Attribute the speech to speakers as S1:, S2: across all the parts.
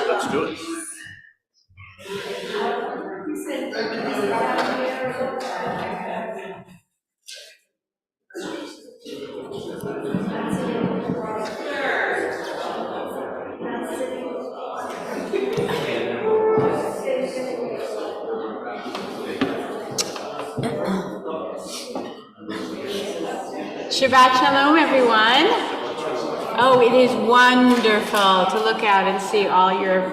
S1: Let's do it.
S2: Shabbat Shalom, everyone. Oh, it is wonderful to look out and see all your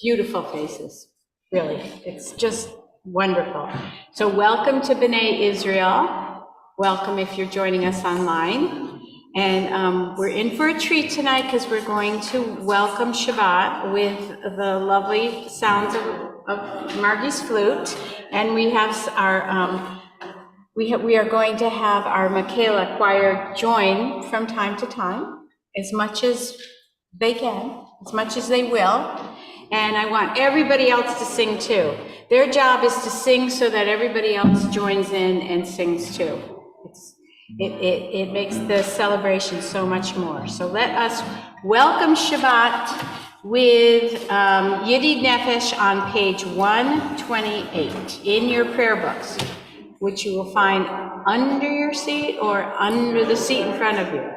S2: beautiful faces. Really, it's just wonderful. So welcome to B'nai Israel. Welcome if you're joining us online. And we're in for a treat tonight because we're going to welcome Shabbat with the lovely sounds of Margie's flute. And we have our we are going to have our Michaela choir join from time to time, as much as they can, as much as they will. And I want everybody else to sing too. Their job is to sing so that everybody else joins in and sings too. It makes the celebration so much more. So let us welcome Shabbat with Yidid Nefesh on page 128 in your prayer books, which you will find under your seat or under the seat in front of you.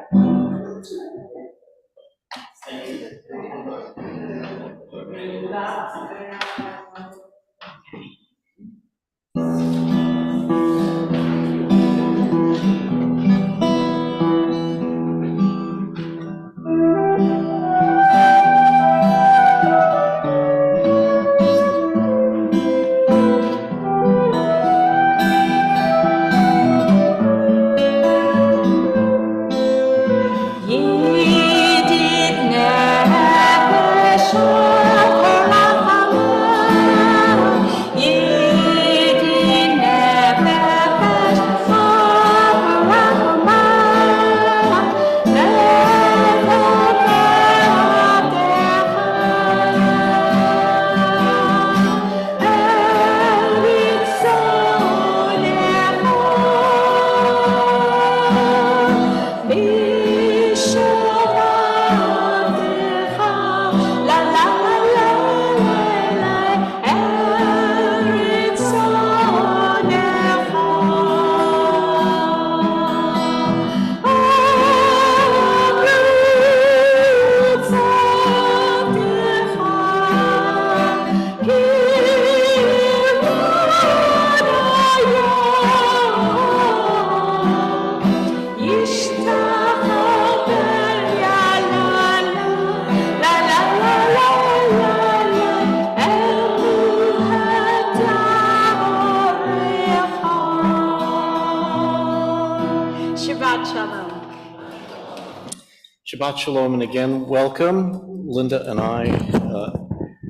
S1: Shabbat Shalom, and again, welcome. Linda and I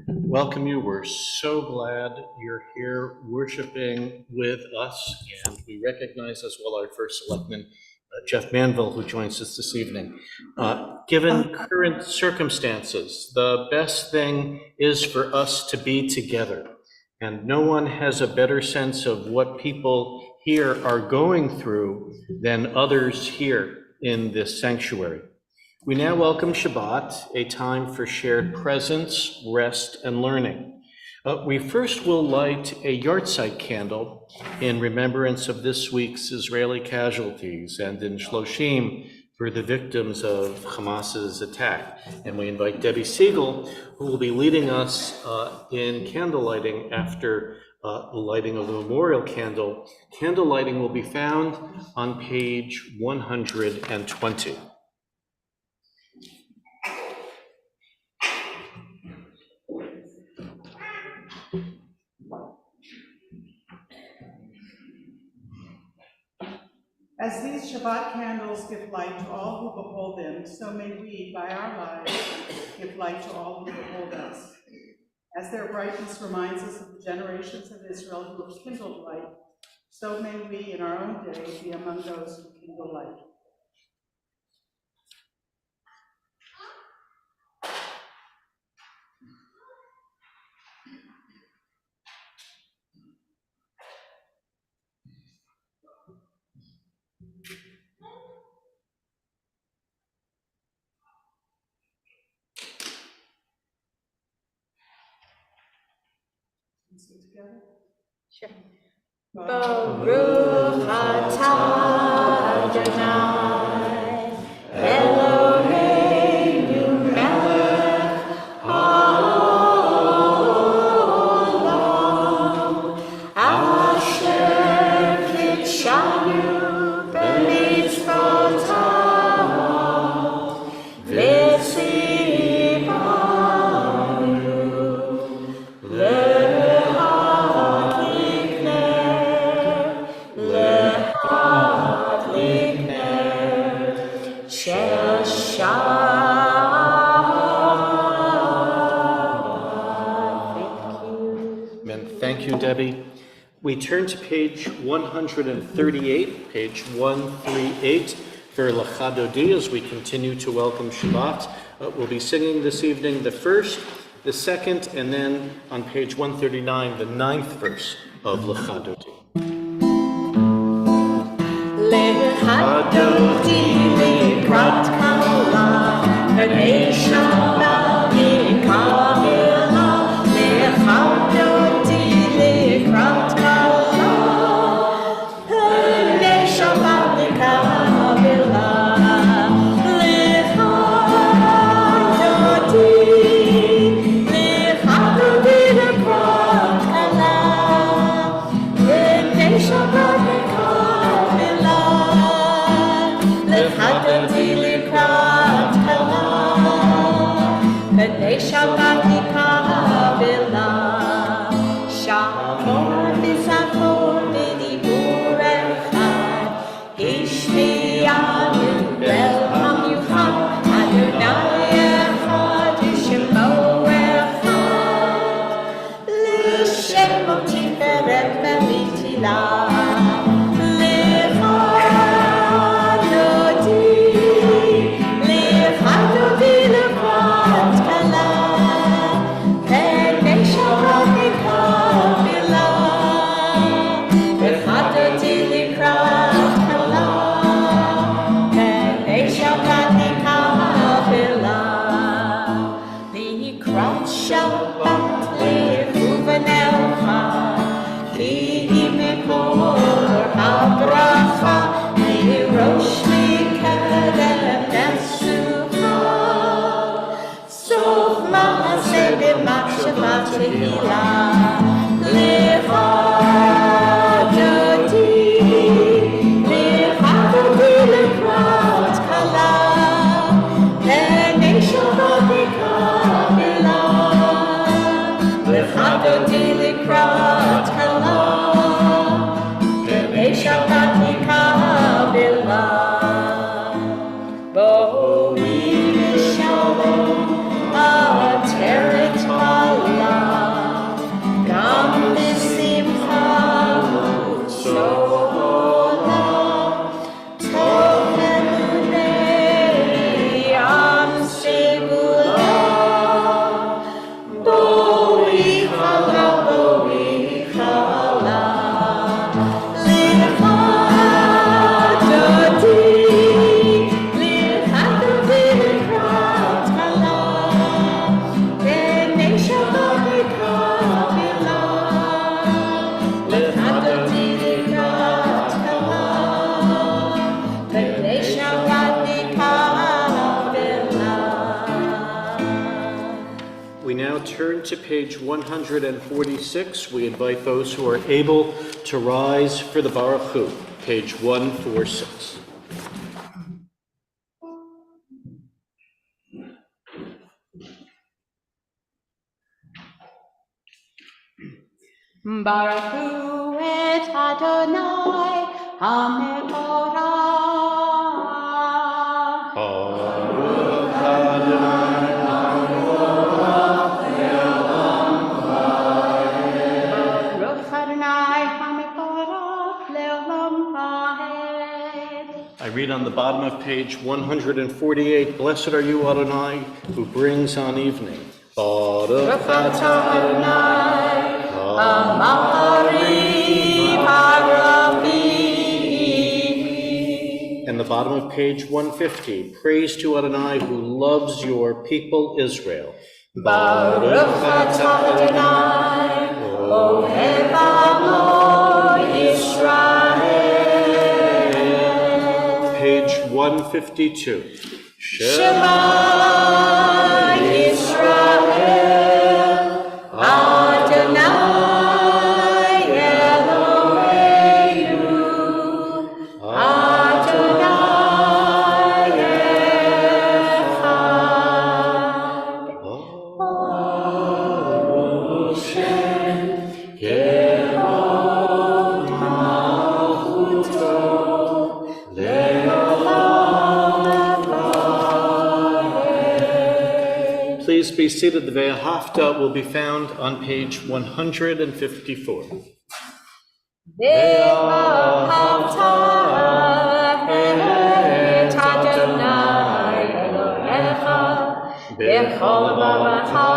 S1: welcome you. We're so glad you're here worshiping with us, and we recognize as well our first selectman, Jeff Manville, who joins us this evening. Given current circumstances, the best thing is for us to be together, and no one has a better sense of what people here are going through than others here in this sanctuary. We now welcome Shabbat, a time for shared presence, rest, and learning. We first will light a yahrzeit candle in remembrance of this week's Israeli casualties and in Shloshim for the victims of Hamas's attack. And we invite Debbie Siegel, who will be leading us in candle lighting after the lighting of the memorial candle. Candle lighting will be found on page 120.
S3: As these Shabbat candles give light to all who behold them, so may we, by our lives, give light to all who behold us. As their brightness reminds us of the generations of Israel who have kindled light, so may we, in our own day, be among those who kindle light. Together?
S2: Sure. Baruch atah Adonai Eloheinu melech haolam asher kitshanu b'mitzvotav v'tzivanu
S1: Thank you, Debbie. We turn to page 138, page 138 for Lecha Dodi as we continue to welcome Shabbat. We'll be singing this evening the first, the second, and then on page 139, the 9th verse of Lecha Dodi.
S2: Lecha Dodi likrat kala, b'nei Shabbat yikabela, Lecha Dodi likrat kala, b'nei Shabbat yikabela, Lecha Dodi likrat kala, b'nei Shabbat yikabela, Lecha Dodi likrat kala, b'nei Shabbat yikabela, Shamor v'zachor v'dibur echad, Hishmiyanu bel hamichad, Adonai echad u'shemo echad, L'shemo tiferet v'litilah, Lecha Dodi likrat kala, b'nei Shabbat yikabela, Lecha Dodi likrat kala, b'nei Shabbat yikabela, likrat Shabbat lechuven echad, Mekor habracha, Rosh Mikedem Nesucha, Sof Maaseh b'machshava tehila, Lecha Dodi likrat kala, b'nei Shabbat yikabela, Lecha Dodi likrat kala, b'nei Shabbat yikabela. Bo
S1: page 146. We invite those who are able to rise for the Baruch Hu, page 146.
S2: Baruch Hu et Adonai HaMevorach.
S1: Baruch Adonai HaMevorach le'olam va'ed.
S2: Baruch Adonai HaMevorach le'olam va'ed.
S1: I read on the bottom of page 148, Blessed are you, Adonai, who brings on evening. Baruch atah Adonai and the bottom of page 150, praise to Adonai who loves your people Israel.
S2: Baruch atah Adonai, Ohev amo Yisrael.
S1: Page 152.
S2: Shema Yisrael, Adonai Eloheinu, Adonai Echad. Baruch Shem Kevod Malchuto Le'olam Va'ed.
S1: Please be seated. The Ve'ahavta will be found on page 154.
S2: Ve'ahavta et Adonai Elohecha b'chol levavecha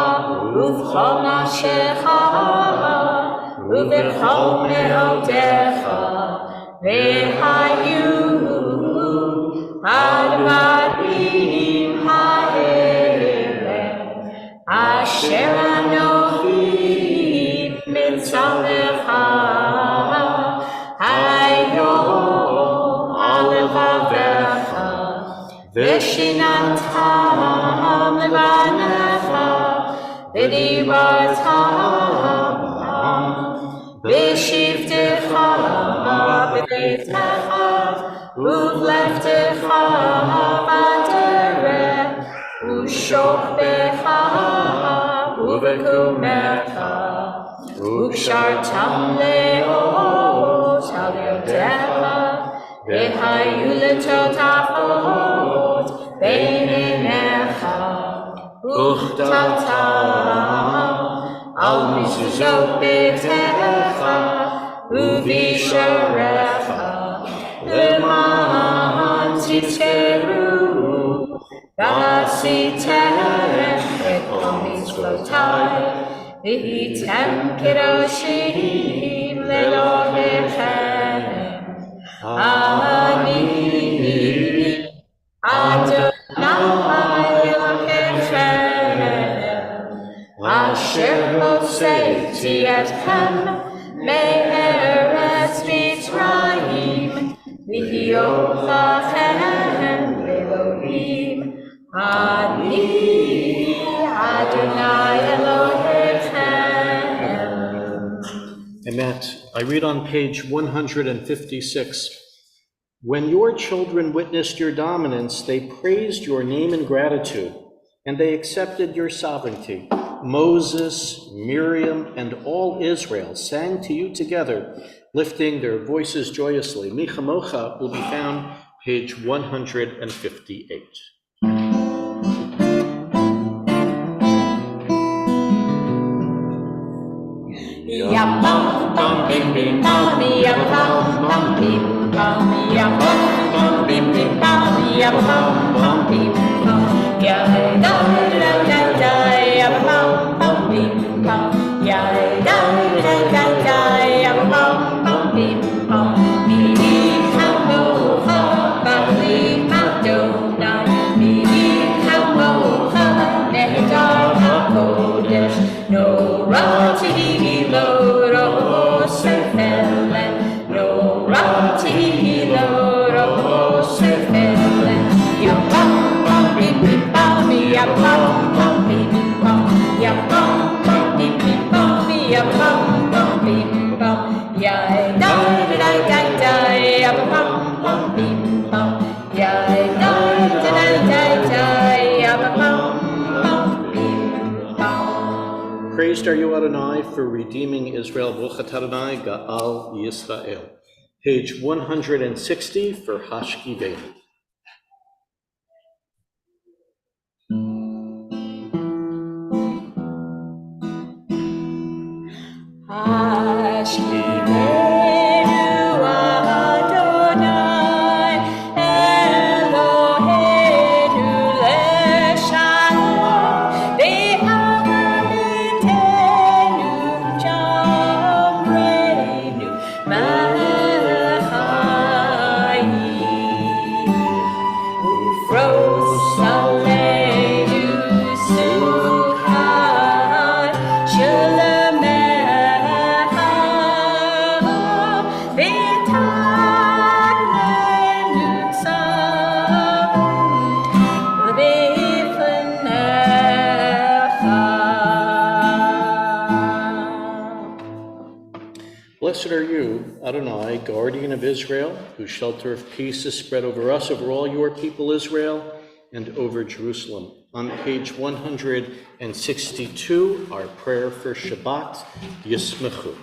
S2: u'b'chol nafshecha u'b'chol me'odecha v'hayu advarim ha'ele asher anochi mitzavecha hayom alevavecha v'shinatam levanecha v'dibartam v'shivtecha b'beitecha u'vleftecha b'derech u'shokbecha u'v'kumecha u'kshartam le'ot al yodecha v'hayu letotafot b'einecha u'chtatam al mizuzot beitecha u'visharecha למען תזכרו ועשיתם את כל מצוותיי והייתם קדושים לאלוהיכם. אני אדוני אלוהיכם אשר הוצאתי אתכם מארץ מצרים להיות לכם אלוהים. אני אדוני אלוהיכם.
S1: And that I read on page 156. When your children witnessed your dominance, they praised your name in gratitude, and they accepted your sovereignty. Moses, Miriam, and all Israel sang to you together, lifting their voices joyously. Mi Chamocha will be found page 158.
S2: Ya bum bum bim bim bum ya bum bum bim bum ya bum bum bim bim bum ya bum bum bim bum ya da da da da ya bum bum bim bum ya da da da da ya bum bum bim bum mi kamo ha ba li ma do na mi kamo ha ne da ha kodesh no rati lo ro sefelen no rati lo ro sefelen ya bum
S1: Praised are you, Adonai, for redeeming Israel. Baruch atah Adonai, Ga'al Yisrael. Page 160 for Hashkivenu. Blessed are you, Adonai, guardian of Israel, whose shelter of peace is spread over us, over all your people Israel, and over Jerusalem. On page 162, our prayer for Shabbat, Yismechu.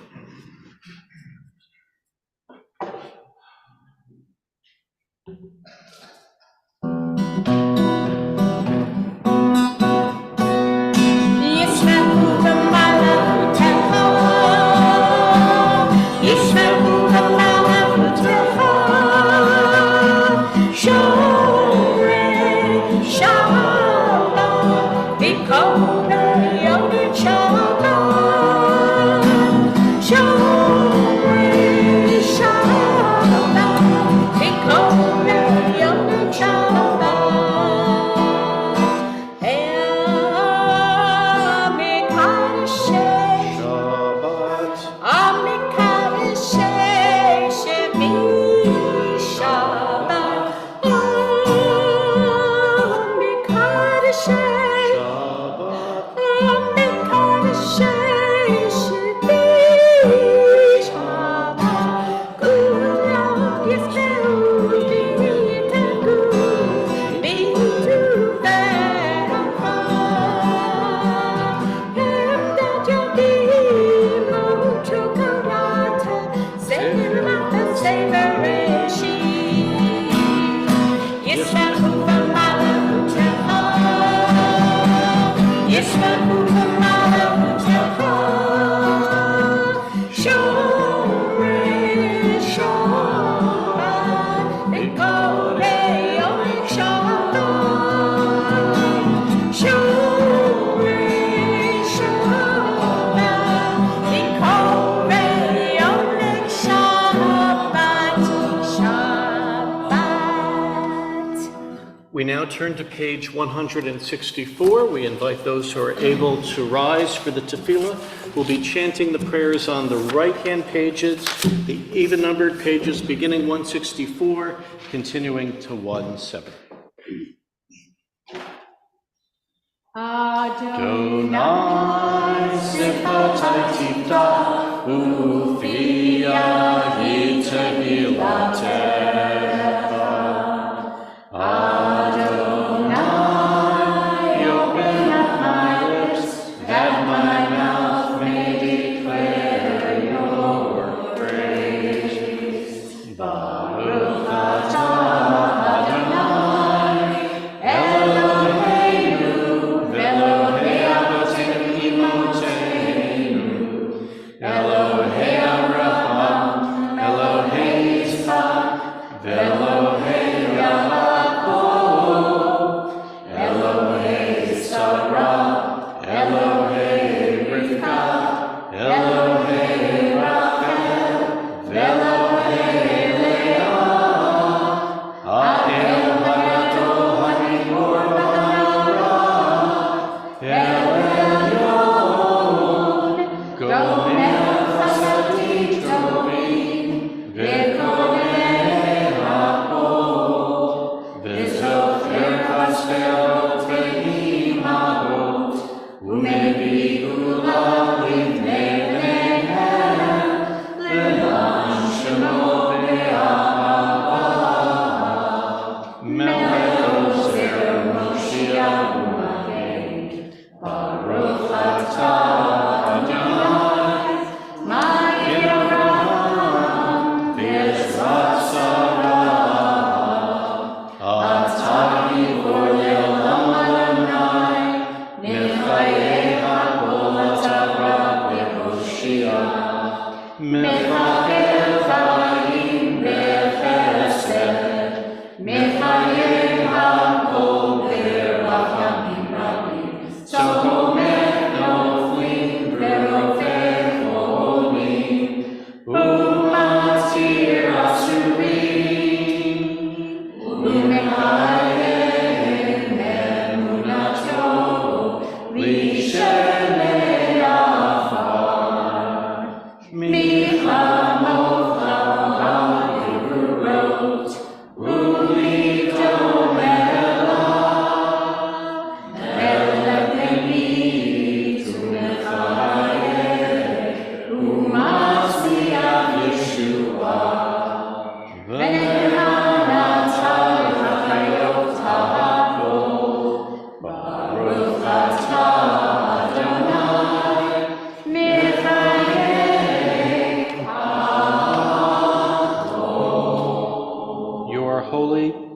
S1: We now turn to page 164. We invite those who are able to rise for the tefillah. We'll be chanting the prayers on the right-hand pages, the even-numbered pages beginning 164, continuing to 170. Adonai sifatai tifta ufia hittehilatecha. Adonai, open up my lips, that my mouth may declare your praise. Baruch atah Adonai, Eloheinu, Elohei Avotenu Imoteinu, Elohei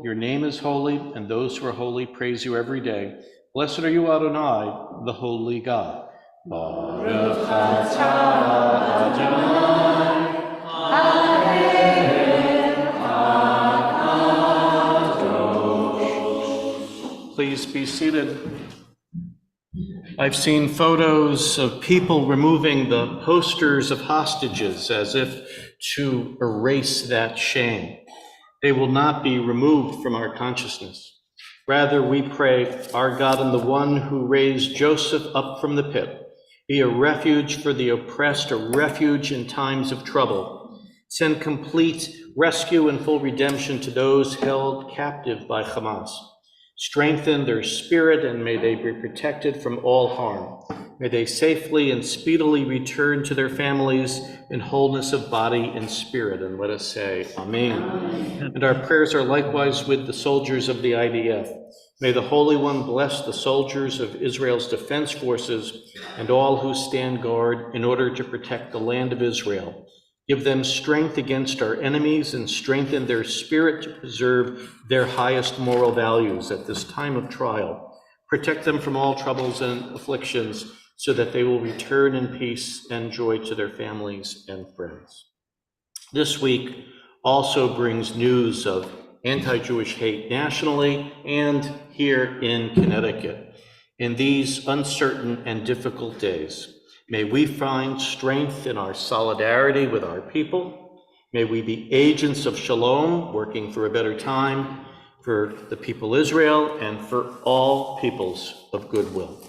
S1: Your name is holy, and those who are holy praise you every day. Blessed are you, Adonai, the holy God. Baruch atah Adonai, Please be seated. I've seen photos of people removing the posters of hostages as if to erase that shame. They will not be removed from our consciousness. Rather, we pray, our God and the one who raised Joseph up from the pit, be a refuge for the oppressed, a refuge in times of trouble. Send complete rescue and full redemption to those held captive by Hamas. Strengthen their spirit, and may they be protected from all harm. May they safely and speedily return to their families in wholeness of body and spirit. And let us say, Amen. Amen. And our prayers are likewise with the soldiers of the IDF. May the Holy One bless the soldiers of Israel's defense forces and all who stand guard in order to protect the land of Israel. Give them strength against our enemies and strengthen their spirit to preserve their highest moral values at this time of trial. Protect them from all troubles and afflictions so that they will return in peace and joy to their families and friends. This week also brings news of anti-Jewish hate nationally and here in Connecticut. In these uncertain and difficult days, may we find strength in our solidarity with our people. May we be agents of shalom, working for a better time for the people Israel and for all peoples of goodwill.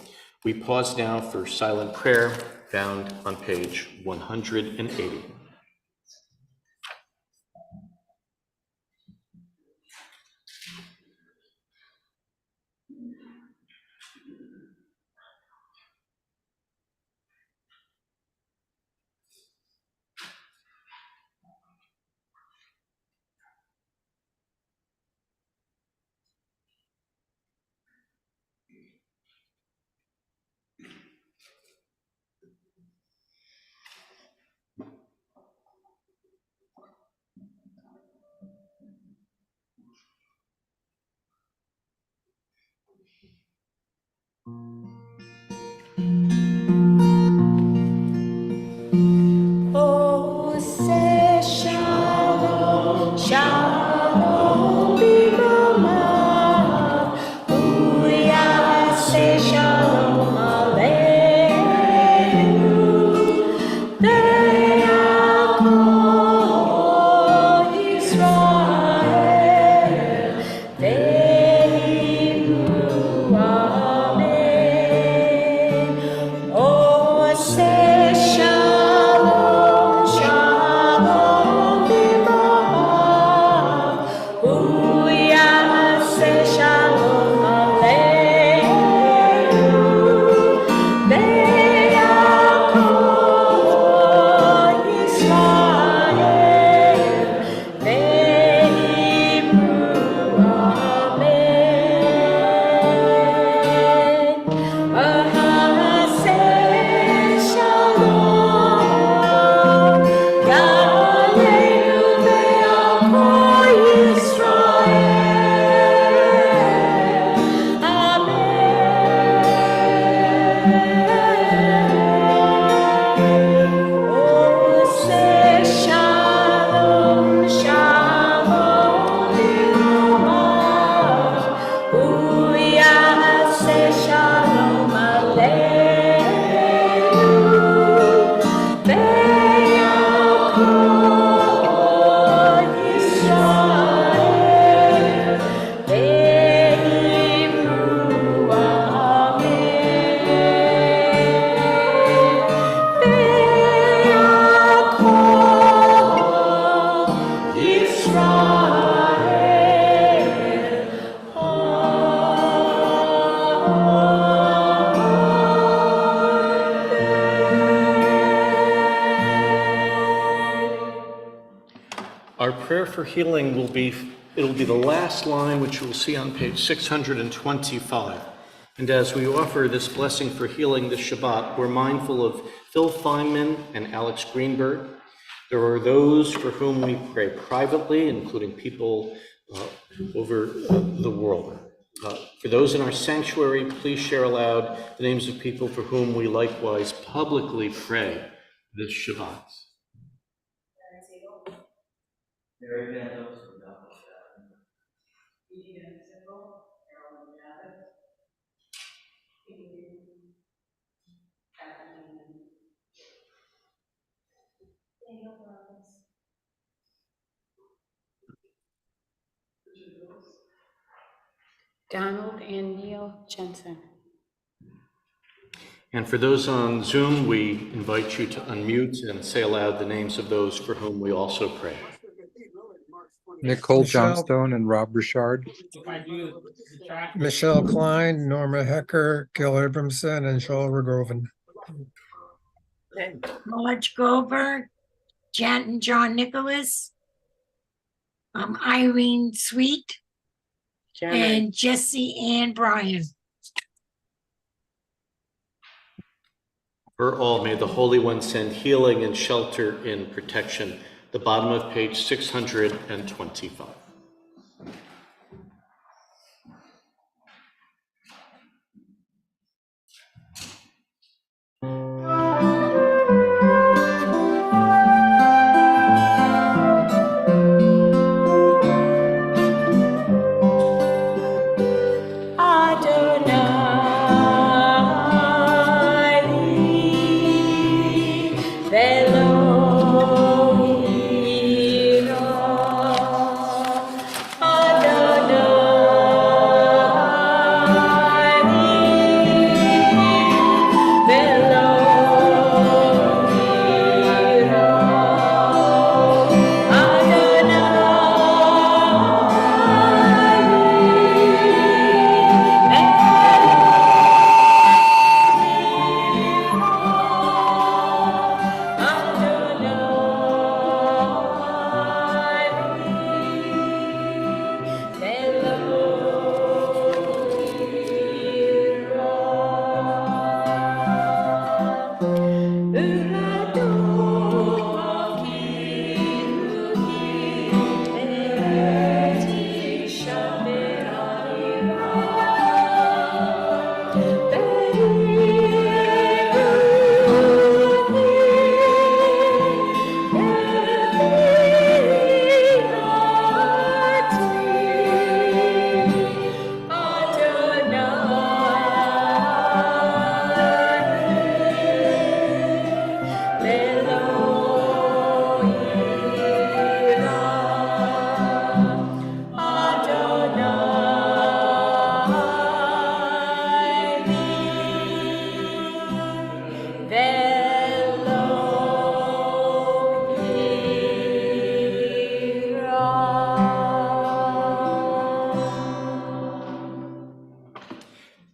S1: We pause now for silent prayer found on page 180.
S4: Oh, say shalom, shalom, b'mama. Booyah, say shalom aleinu. Ve'yakol Yisrael, ve'yimu amen. Oh, say shalom, shalom b'mama.
S1: Our prayer for healing it'll be the last line, which you will see on page 625. And as we offer this blessing for healing this Shabbat, we're mindful of Phil Feynman and Alex Greenberg. There are those for whom we pray privately, including people over the world. For those in our sanctuary, please share aloud the names of people for whom we likewise publicly pray this Shabbat.
S5: Mary Vandos from
S2: Donald and Neil Jensen.
S1: And for those on Zoom, we invite you to unmute and say aloud the names of those for whom we also pray.
S6: Nicole
S7: Michelle-
S6: Johnstone and Rob Richard.
S7: Michelle Klein, Norma Hecker, Gil Abramson, and Joel Rogovan.
S4: Marge Goldberg, Jan and John Nicholas, Irene Sweet, and Jesse Ann Bryan.
S1: For all, may the Holy One send healing and shelter in protection. The bottom of page 625.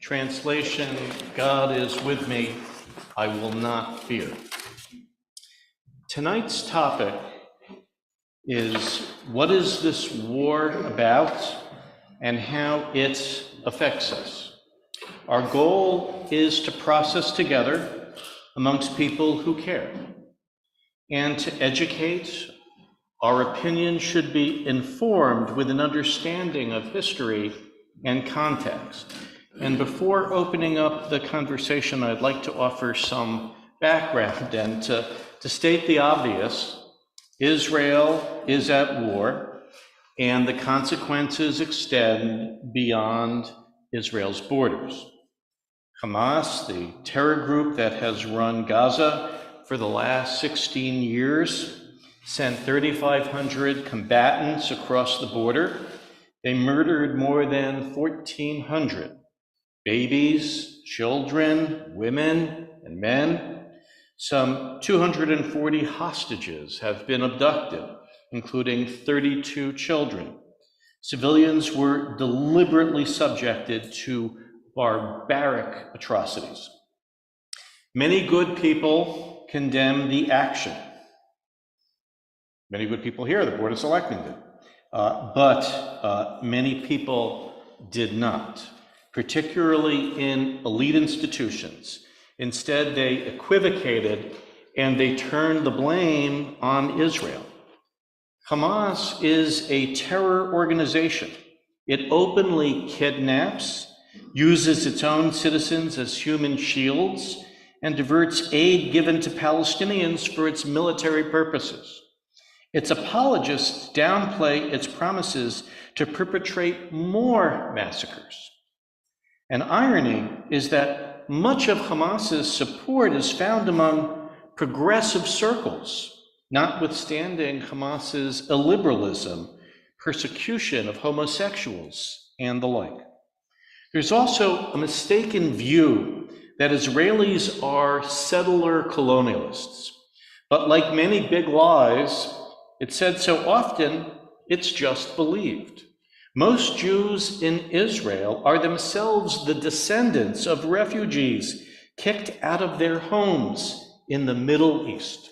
S1: Translation, God is with me, I will not fear. Tonight's topic is, what is this war about and how it affects us? Our goal is to process together amongst people who care and to educate. Our opinion should be informed with an understanding of history and context. And before opening up the conversation, I'd like to offer some background and to state the obvious. Israel is at war, and the consequences extend beyond Israel's borders. Hamas, the terror group that has run Gaza for the last 16 years, sent 3,500 combatants across the border. They murdered more than 1,400 babies, children, women, and men. Some 240 hostages have been abducted, including 32 children. Civilians were deliberately subjected to barbaric atrocities. Many good people condemn the action. Many good people here, the Board of Selectmen did. But many people did not, particularly in elite institutions. Instead, they equivocated and they turned the blame on Israel. Hamas is a terror organization. It openly kidnaps, uses its own citizens as human shields, and diverts aid given to Palestinians for its military purposes. Its apologists downplay its promises to perpetrate more massacres. An irony is that much of Hamas's support is found among progressive circles, notwithstanding Hamas's illiberalism, persecution of homosexuals, and the like. There's also a mistaken view that Israelis are settler colonialists. But like many big lies, it's said so often, it's just believed. Most Jews in Israel are themselves the descendants of refugees kicked out of their homes in the Middle East.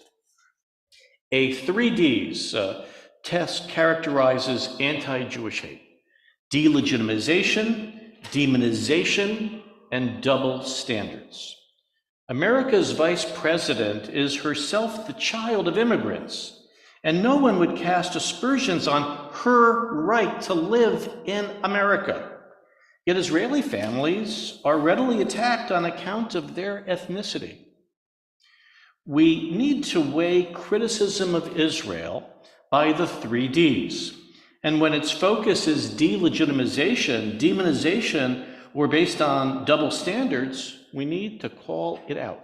S1: A 3Ds test characterizes anti-Jewish hate: delegitimization, demonization, and double standards. America's vice president is herself the child of immigrants, and no one would cast aspersions on her right to live in America. Yet Israeli families are readily attacked on account of their ethnicity. We need to weigh criticism of Israel by the 3Ds. And when its focus is delegitimization, demonization, or based on double standards, we need to call it out.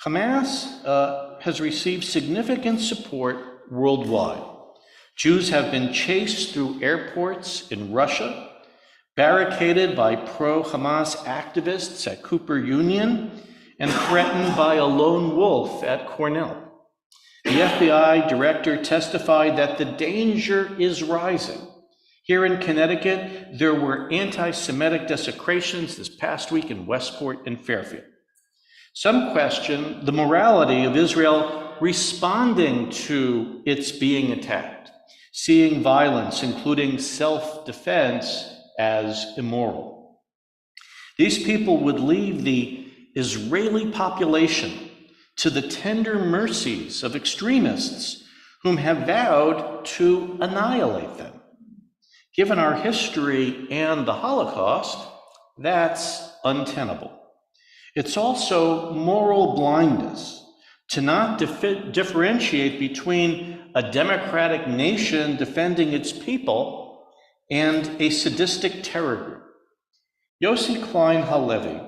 S1: Hamas has received significant support worldwide. Jews have been chased through airports in Russia, barricaded by pro-Hamas activists at Cooper Union, and threatened by a lone wolf at Cornell. The FBI director testified that the danger is rising. Here in Connecticut, there were anti-Semitic desecrations this past week in Westport and Fairfield. Some question the morality of Israel responding to its being attacked, seeing violence, including self-defense, as immoral. These people would leave the Israeli population to the tender mercies of extremists whom have vowed to annihilate them. Given our history and the Holocaust, that's untenable. It's also moral blindness to not differentiate between a democratic nation defending its people and a sadistic terror group. Yossi Klein Halevi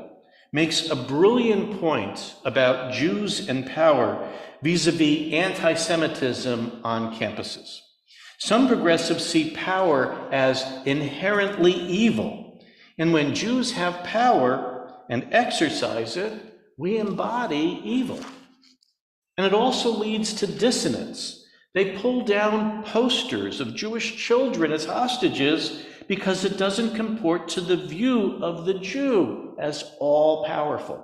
S1: makes a brilliant point about Jews and power vis-a-vis anti-Semitism on campuses. Some progressives see power as inherently evil, and when Jews have power and exercise it, we embody evil. And it also leads to dissonance. They pull down posters of Jewish children as hostages because it doesn't comport to the view of the Jew as all-powerful.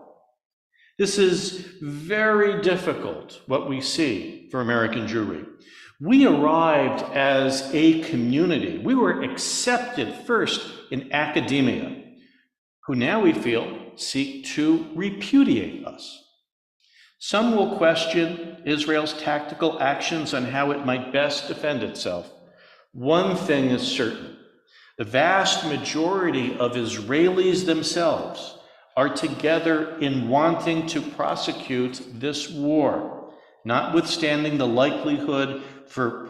S1: This is very difficult, what we see for American Jewry. We arrived as a community. We were accepted first in academia, who now we feel seek to repudiate us. Some will question Israel's tactical actions on how it might best defend itself. One thing is certain: the vast majority of Israelis themselves are together in wanting to prosecute this war, notwithstanding the likelihood for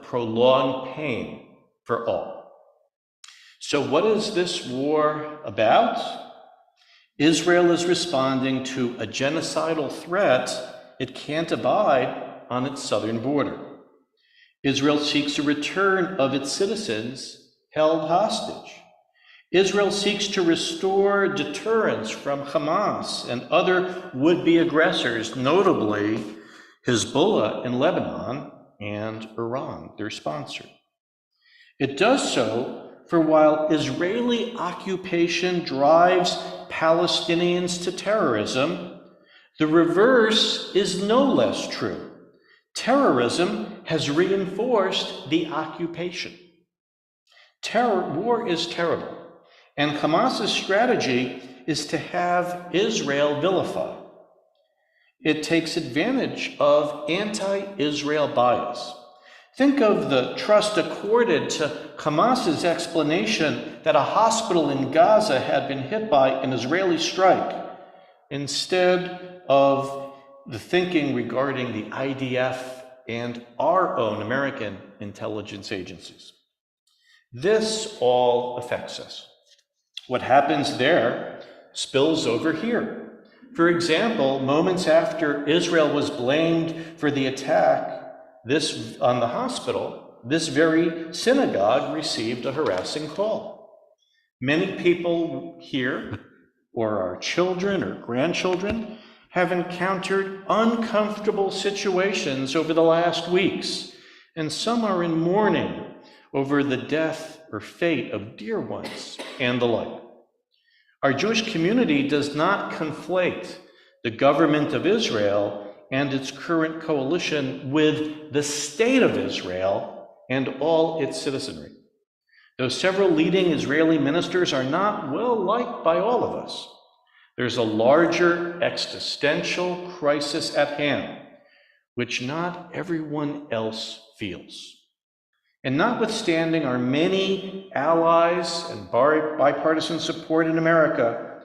S1: prolonged pain for all. So what is this war about? Israel is responding to a genocidal threat it can't abide on its southern border. Israel seeks a return of its citizens held hostage. Israel seeks to restore deterrence from Hamas and other would-be aggressors, notably Hezbollah in Lebanon and Iran, their sponsor. It does so for while Israeli occupation drives Palestinians to terrorism, the reverse is no less true. Terrorism has reinforced the occupation. War is terrible, and Hamas's strategy is to have Israel vilified. It takes advantage of anti-Israel bias. Think of the trust accorded to Hamas's explanation that a hospital in Gaza had been hit by an Israeli strike, instead of the thinking regarding the IDF and our own American intelligence agencies. This all affects us. What happens there spills over here. For example, moments after Israel was blamed for the attack on the hospital, this very synagogue received a harassing call. Many people here, or our children or grandchildren, have encountered uncomfortable situations over the last weeks, and some are in mourning over the death or fate of dear ones and the like. Our Jewish community does not conflate the government of Israel and its current coalition with the state of Israel and all its citizenry. Though several leading Israeli ministers are not well liked by all of us, there's a larger existential crisis at hand, which not everyone else feels. And notwithstanding our many allies and bipartisan support in America,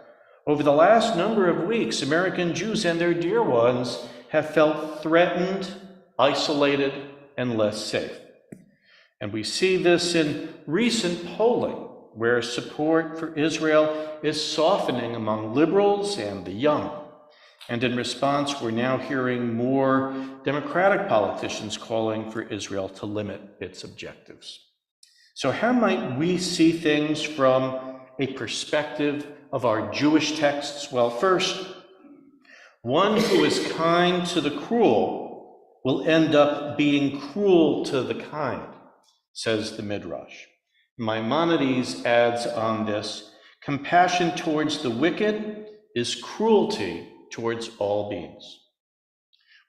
S1: over the last number of weeks, American Jews and their dear ones have felt threatened, isolated, and less safe. And we see this in recent polling, where support for Israel is softening among liberals and the young. And in response, we're now hearing more Democratic politicians calling for Israel to limit its objectives. So how might we see things from a perspective of our Jewish texts? Well, first, one who is kind to the cruel will end up being cruel to the kind, says the Midrash. Maimonides adds on this, compassion towards the wicked is cruelty towards all beings.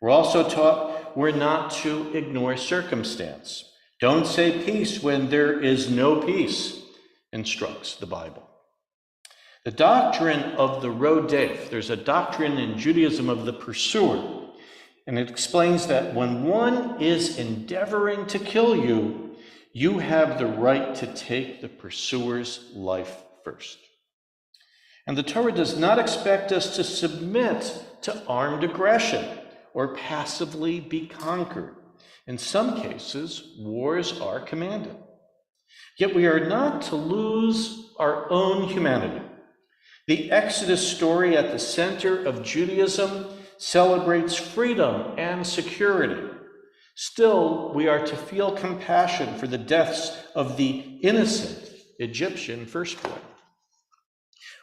S1: We're also taught we're not to ignore circumstance. Don't say peace when there is no peace, instructs the Bible. The doctrine of the rodef, there's a doctrine in Judaism of the pursuer, and it explains that when one is endeavoring to kill you, you have the right to take the pursuer's life first. And the Torah does not expect us to submit to armed aggression or passively be conquered. In some cases, wars are commanded. Yet we are not to lose our own humanity. The Exodus story at the center of Judaism celebrates freedom and security. Still, we are to feel compassion for the deaths of the innocent Egyptian firstborn.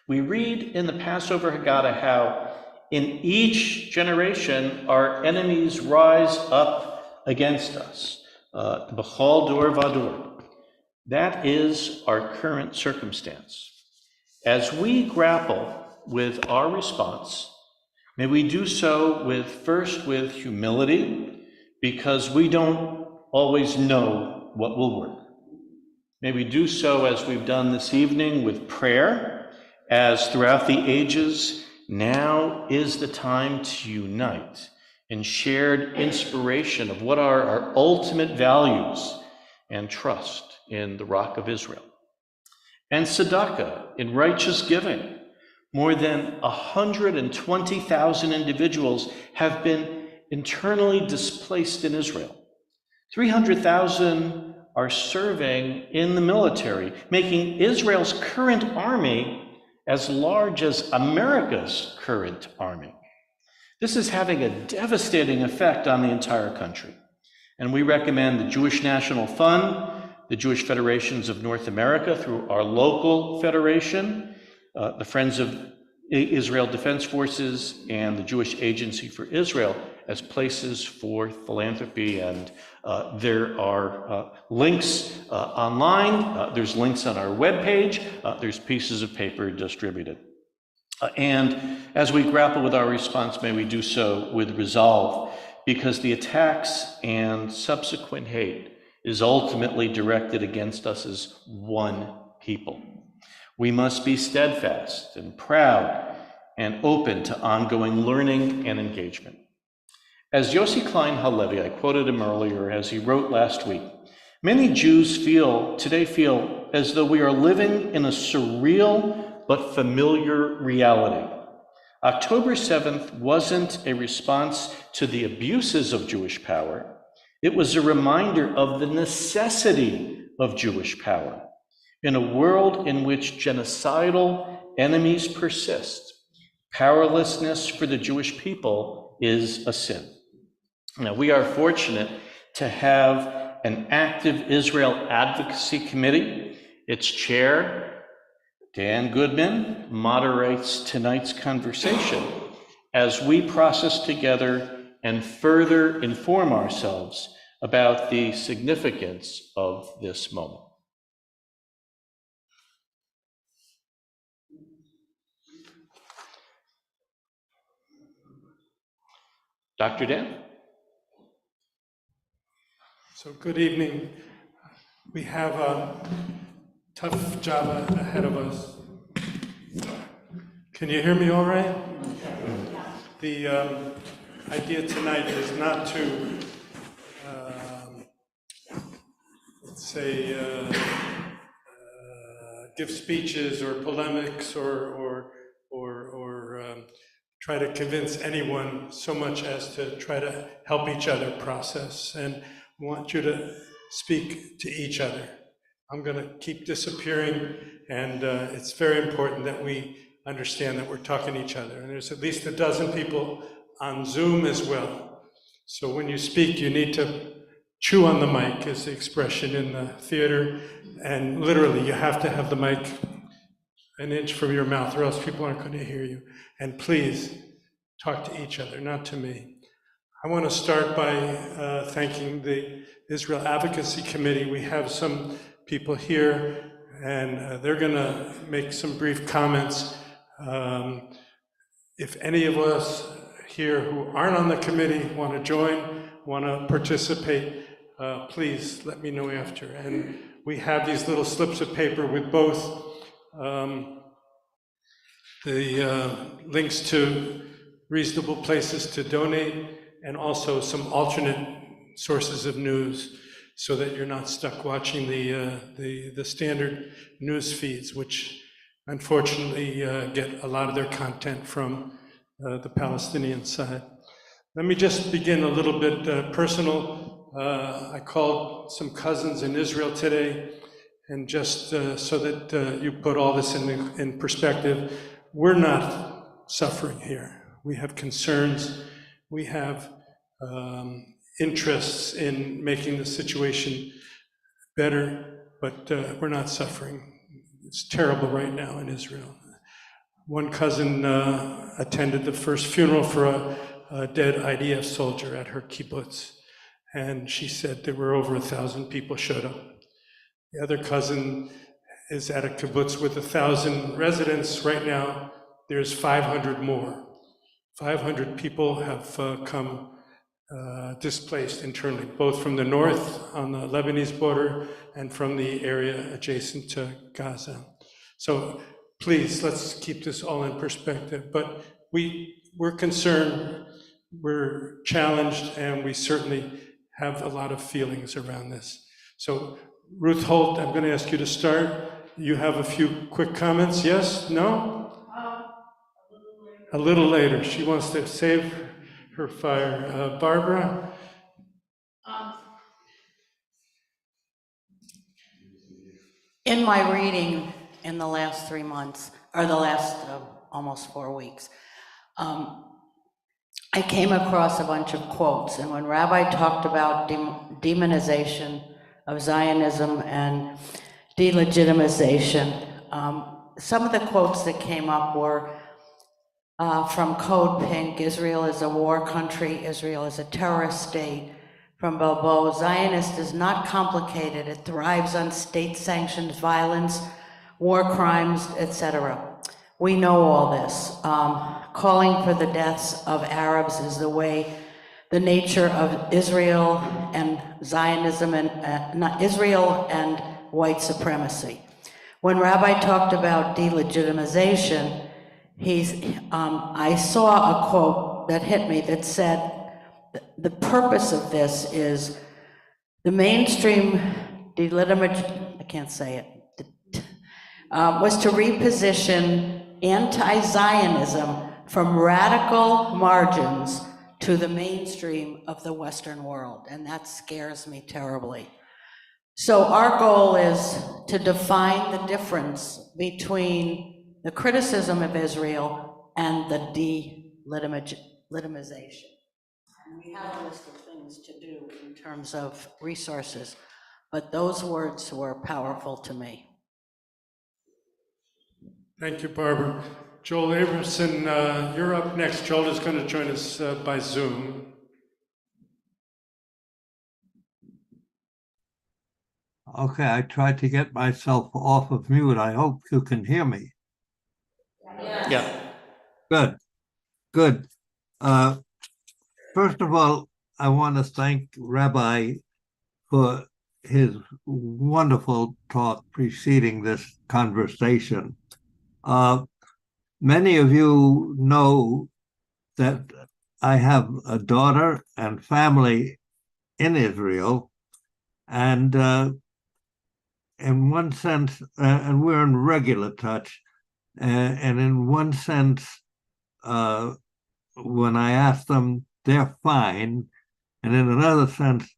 S1: We read in the Passover Haggadah how in each generation our enemies rise up against us. B'chol dor vador. That is our current circumstance. As we grapple with our response, may we do so first with humility, because we don't always know what will work. May we do so, as we've done this evening, with prayer, as throughout the ages, now is the time to unite in shared inspiration of what are our ultimate values and trust in the Rock of Israel. And tzedakah, in righteous giving. More than 120,000 individuals have been internally displaced in Israel. 300,000 are serving in the military, making Israel's current army as large as America's current army. This is having a devastating effect on the entire country. And we recommend the Jewish National Fund, the Jewish Federations of North America through our local federation, the Friends of Israel Defense Forces, and the Jewish Agency for Israel as places for philanthropy. And there are links online. There's links on our webpage. There's pieces of paper distributed. And as we grapple with our response, may we do so with resolve, because the attacks and subsequent hate is ultimately directed against us as one people. We must be steadfast and proud and open to ongoing learning and engagement. As Yossi Klein Halevi, I quoted him earlier, as he wrote last week, many Jews today feel as though we are living in a surreal but familiar reality. October 7th wasn't a response to the abuses of Jewish power. It was a reminder of the necessity of Jewish power. In a world in which genocidal enemies persist, powerlessness for the Jewish people is a sin. Now, we are fortunate to have an active Israel Advocacy Committee. Its chair, Dan Goodman, moderates tonight's conversation as we process together and further inform ourselves about the significance of this moment. Dr. Dan?
S6: So good evening. We have a tough job ahead of us. Can you hear me all right? The idea tonight is not to, give speeches or polemics or try to convince anyone so much as to try to help each other process. And I want you to speak to each other. I'm going to keep disappearing, and it's very important that we understand that we're talking to each other. And there's at least a dozen people on Zoom as well. So when you speak, you need to chew on the mic, is the expression in the theater. And literally, you have to have the mic an inch from your mouth, or else people aren't going to hear you. And please, talk to each other, not to me. I want to start by thanking the Israel Advocacy Committee. We have some people here, and they're going to make some brief comments. If any of us here who aren't on the committee want to join, want to participate, please let me know after. And we have these little slips of paper with both the links to reasonable places to donate and also some alternate sources of news, so that you're not stuck watching the standard news feeds, which unfortunately get a lot of their content from the Palestinian side. Let me just begin a little bit personal. I called some cousins in Israel today, and just so that you put all this in perspective, we're not suffering here. We have concerns, we have interests in making the situation better, but we're not suffering. It's terrible right now in Israel. One cousin attended the first funeral for a dead IDF soldier at her kibbutz, and she said there were over 1,000 people showed up. The other cousin is at a kibbutz with 1,000 residents. Right now, there's 500 more. 500 people have come displaced internally, both from the north on the Lebanese border and from the area adjacent to Gaza. So please, let's keep this all in perspective. But we're concerned, we're challenged, and we certainly have a lot of feelings around this. So Ruth Holt, I'm going to ask you to start. You have a few quick comments. Yes? No? A little later. She wants to save her fire. Barbara?
S8: In my reading in the last 3 months, or the last almost 4 weeks, I came across a bunch of quotes, and when Rabbi talked about demonization of Zionism and delegitimization, some of the quotes that came up were from Code Pink, Israel is a war country, Israel is a terrorist state. From Bobo, Zionist is not complicated, it thrives on state-sanctioned violence, war crimes, etc. We know all this. Calling for the deaths of Arabs is the way the nature of Israel and Zionism and not Israel and white supremacy. When Rabbi talked about delegitimization, I saw a quote that hit me that said, the purpose of this is the mainstream I can't say it, was to reposition anti-Zionism from radical margins to the mainstream of the Western world, and that scares me terribly. So our goal is to define the difference between the criticism of Israel and the delegitimization. And we have a list of things to do in terms of resources, but those words were powerful to me.
S6: Thank you, Barbara. Joel Abramson, you're up next. Joel is going to join us by Zoom.
S9: Okay, I tried to get myself off of mute. I hope you can hear me.
S1: Yeah.
S9: Good, good. First of all, I want to thank Rabbi for his wonderful talk preceding this conversation. Many of you know that I have a daughter and family in Israel, and in one sense, and we're in regular touch, and in one sense, when I ask them, they're fine, and in another sense,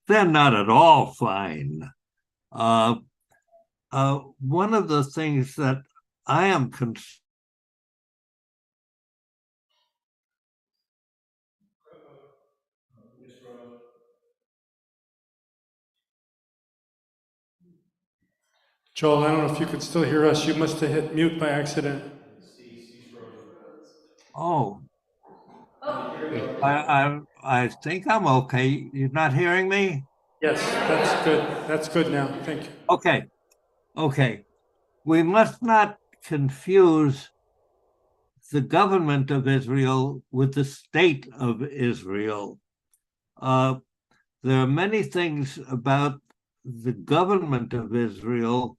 S9: they're not at all fine. One of the things that I am concerned
S6: Joel, I don't know if you could still hear us. You must have hit mute by accident.
S9: Oh, I think I'm okay. You're not hearing me?
S6: Yes, that's good. That's good now. Thank you.
S9: Okay, okay. We must not confuse the government of Israel with the state of Israel. There are many things about the government of Israel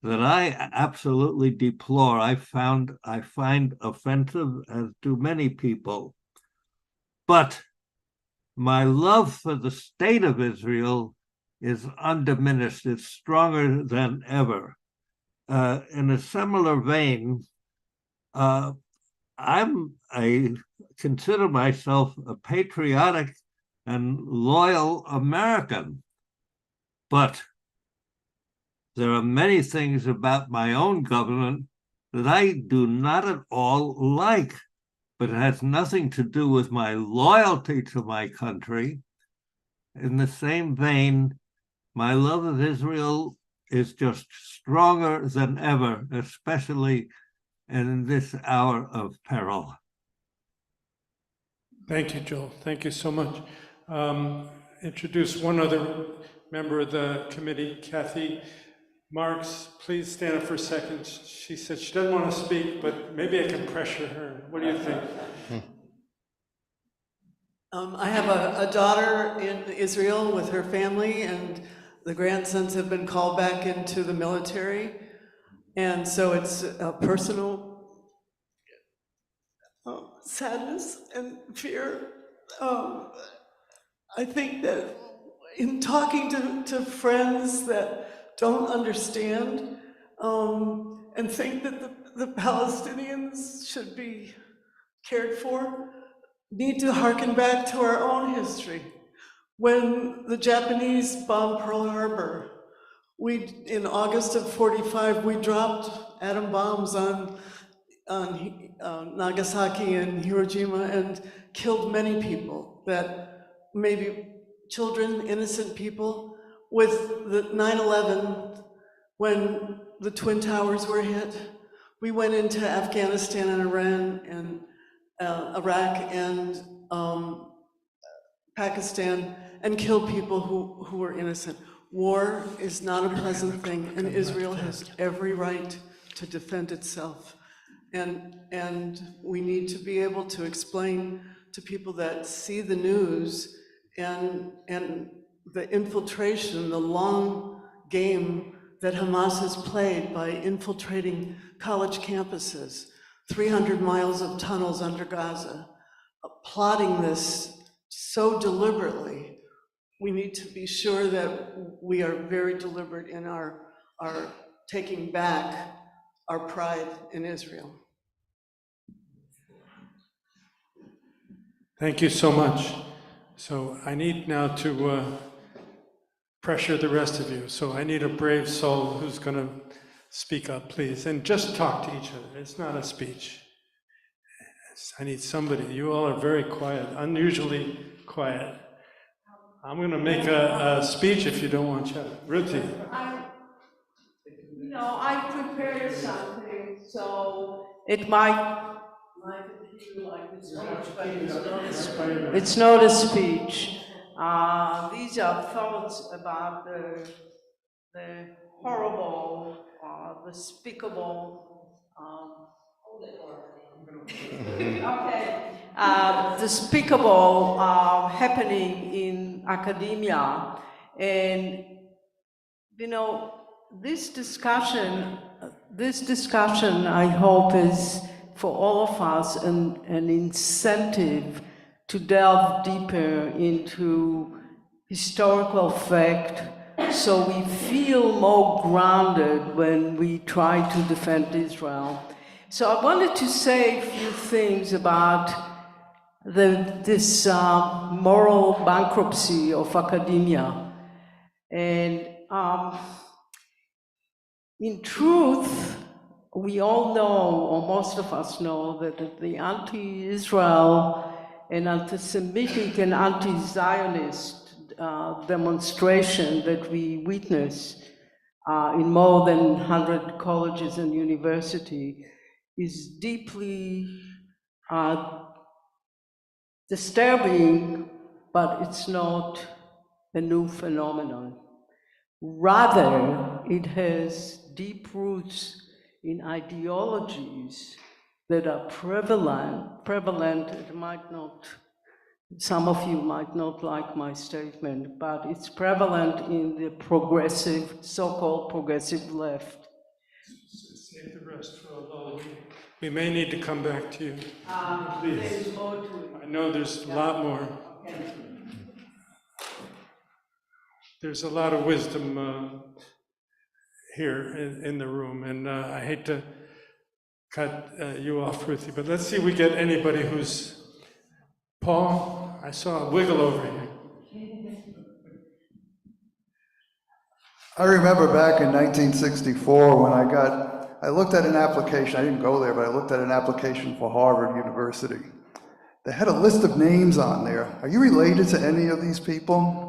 S9: that I absolutely deplore. I find offensive, as do many people. But my love for the state of Israel is undiminished. It's stronger than ever. In a similar vein, I consider myself a patriotic and loyal American, but there are many things about my own government that I do not at all like, but it has nothing to do with my loyalty to my country. In the same vein, my love of Israel is just stronger than ever, especially in this hour of peril.
S6: Thank you, Joel. Thank you so much. Introduce one other member of the committee, Kathy Marks. Please stand up for a second. She said she doesn't want to speak, but maybe I can pressure her. What do you think?
S10: I have a daughter in Israel with her family, and the grandsons have been called back into the military. And so it's a personal sadness and fear. I think that in talking to friends that don't understand and think that the Palestinians should be cared for, need to hearken back to our own history. When the Japanese bombed Pearl Harbor, in August of '45, we dropped atom bombs on Nagasaki and Hiroshima and killed many people, that maybe children, innocent people. With the 9/11, when the Twin Towers were hit, we went into Afghanistan and Iran and Iraq and Pakistan and killed people who were innocent. War is not a pleasant thing, and Israel has every right to defend itself. And we need to be able to explain to people that see the news and the infiltration, the long game that Hamas has played by infiltrating college campuses, 300 miles of tunnels under Gaza, plotting this so deliberately. We need to be sure that we are very deliberate in our taking back our pride in Israel.
S6: Thank you so much. So I need now to pressure the rest of you. So I need a brave soul who's going to speak up, please, and just talk to each other. It's not a speech. I need somebody. You all are very quiet, unusually quiet. I'm going to make a speech if you don't want to. Ruthie.
S10: I prepared something, so it might appear like a speech, but it's not a speech. These are thoughts about the horrible, despicable, despicable happening in academia. And, this discussion, I hope, is for all of us an incentive to delve deeper into historical fact, so we feel more grounded when we try to defend Israel. So I wanted to say a few things about this moral bankruptcy of academia. And in truth, we all know, or most of us know, that the anti-Israel and anti-Semitic and anti-Zionist demonstration that we witness in more than 100 colleges and universities is deeply disturbing, but it's not a new phenomenon. Rather, it has deep roots in ideologies that are prevalent. It might not, some of you might not like my statement, but it's prevalent in the progressive, so-called progressive left.
S6: Save the rest for a lull. We may need to come back to you. Please.
S10: There's more to it.
S6: I know there's a lot more.
S10: Okay.
S6: There's a lot of wisdom here in the room, and I hate to cut you off, Ruthie, but let's see if we get anybody who's... Paul, I saw a wiggle over here.
S11: I remember back in 1964 when I looked at an application. I didn't go there, but I looked at an application for Harvard University. They had a list of names on there. Are you related to any of these people?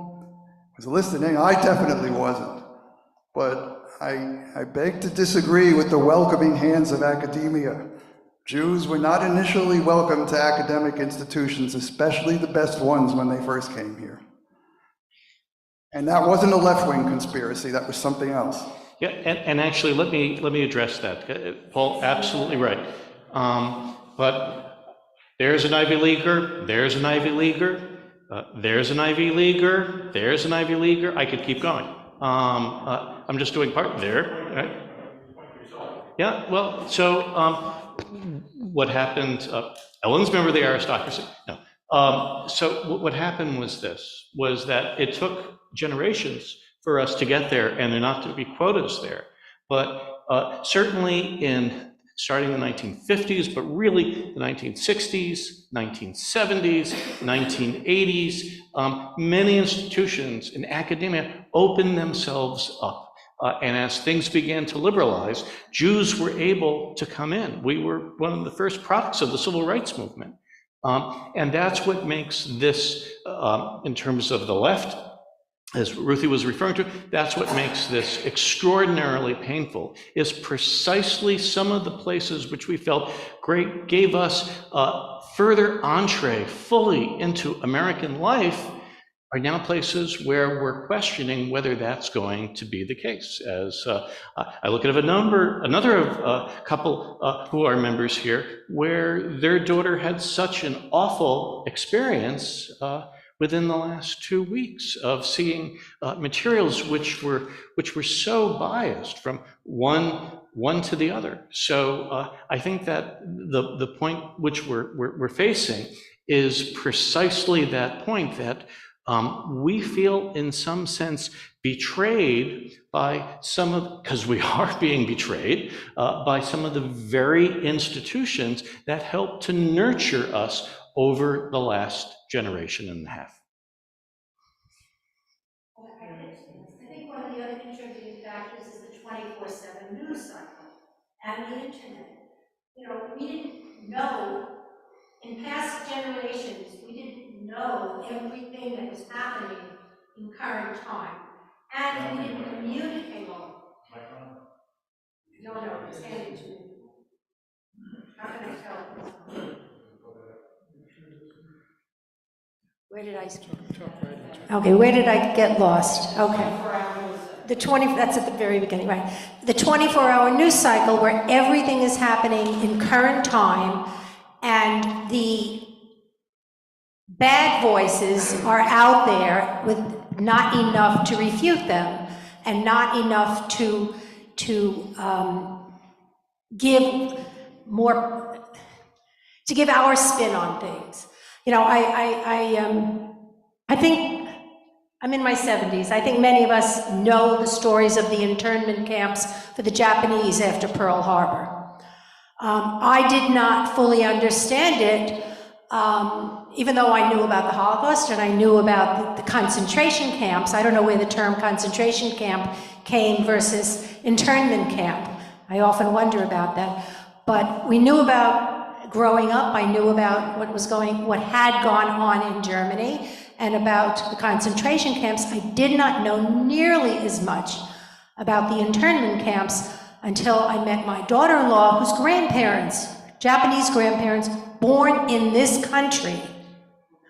S11: There's a list of names. I definitely wasn't. But I beg to disagree with the welcoming hands of academia. Jews were not initially welcome to academic institutions, especially the best ones when they first came here. And that wasn't a left-wing conspiracy, that was something else.
S1: Yeah, and actually, let me address that. Paul, absolutely right. But there's an Ivy Leaguer, there's an Ivy Leaguer, there's an Ivy Leaguer, there's an Ivy Leaguer. I could keep going. I'm just doing part there. Right? Yeah, well, so what happened, Ellen's a member of the aristocracy. No. So what happened was that it took generations for us to get there, and there not to be quotas there. But certainly starting in the 1950s, but really the 1960s, 1970s, 1980s, many institutions in academia opened themselves up. And as things began to liberalize, Jews were able to come in. We were one of the first products of the civil rights movement. And that's what makes this, in terms of the left, as Ruthie was referring to, that's what makes this extraordinarily painful, is precisely some of the places which we felt gave us further entree fully into American life are now places where we're questioning whether that's going to be the case. As I look at another couple who are members here, where their daughter had such an awful experience within the last 2 weeks of seeing materials which were so biased from one to the other. So I think that the point which we're facing is precisely that point, that we feel in some sense betrayed by some of, because we are being betrayed by some of the very institutions that helped to nurture us over the last generation and a half.
S12: I think one of the other contributing factors is the 24/7 news cycle and the internet. You know, we didn't know, in past generations, we didn't know everything that was happening in current time. And we didn't communicate all. No, it's handed to me. How can I tell? Where did I skip? Okay, where did I get lost? Okay. That's at the very beginning, right? The 24-hour news cycle where everything is happening in current time and the bad voices are out there with not enough to refute them and not enough to give our spin on things. You know, I think I'm in my 70s. I think many of us know the stories of the internment camps for the Japanese after Pearl Harbor. I did not fully understand it, even though I knew about the Holocaust and I knew about the concentration camps. I don't know where the term concentration camp came versus internment camp. I often wonder about that. But we knew about, growing up, I knew about what had gone on in Germany and about the concentration camps. I did not know nearly as much about the internment camps until I met my daughter-in-law, whose grandparents, Japanese grandparents, born in this country,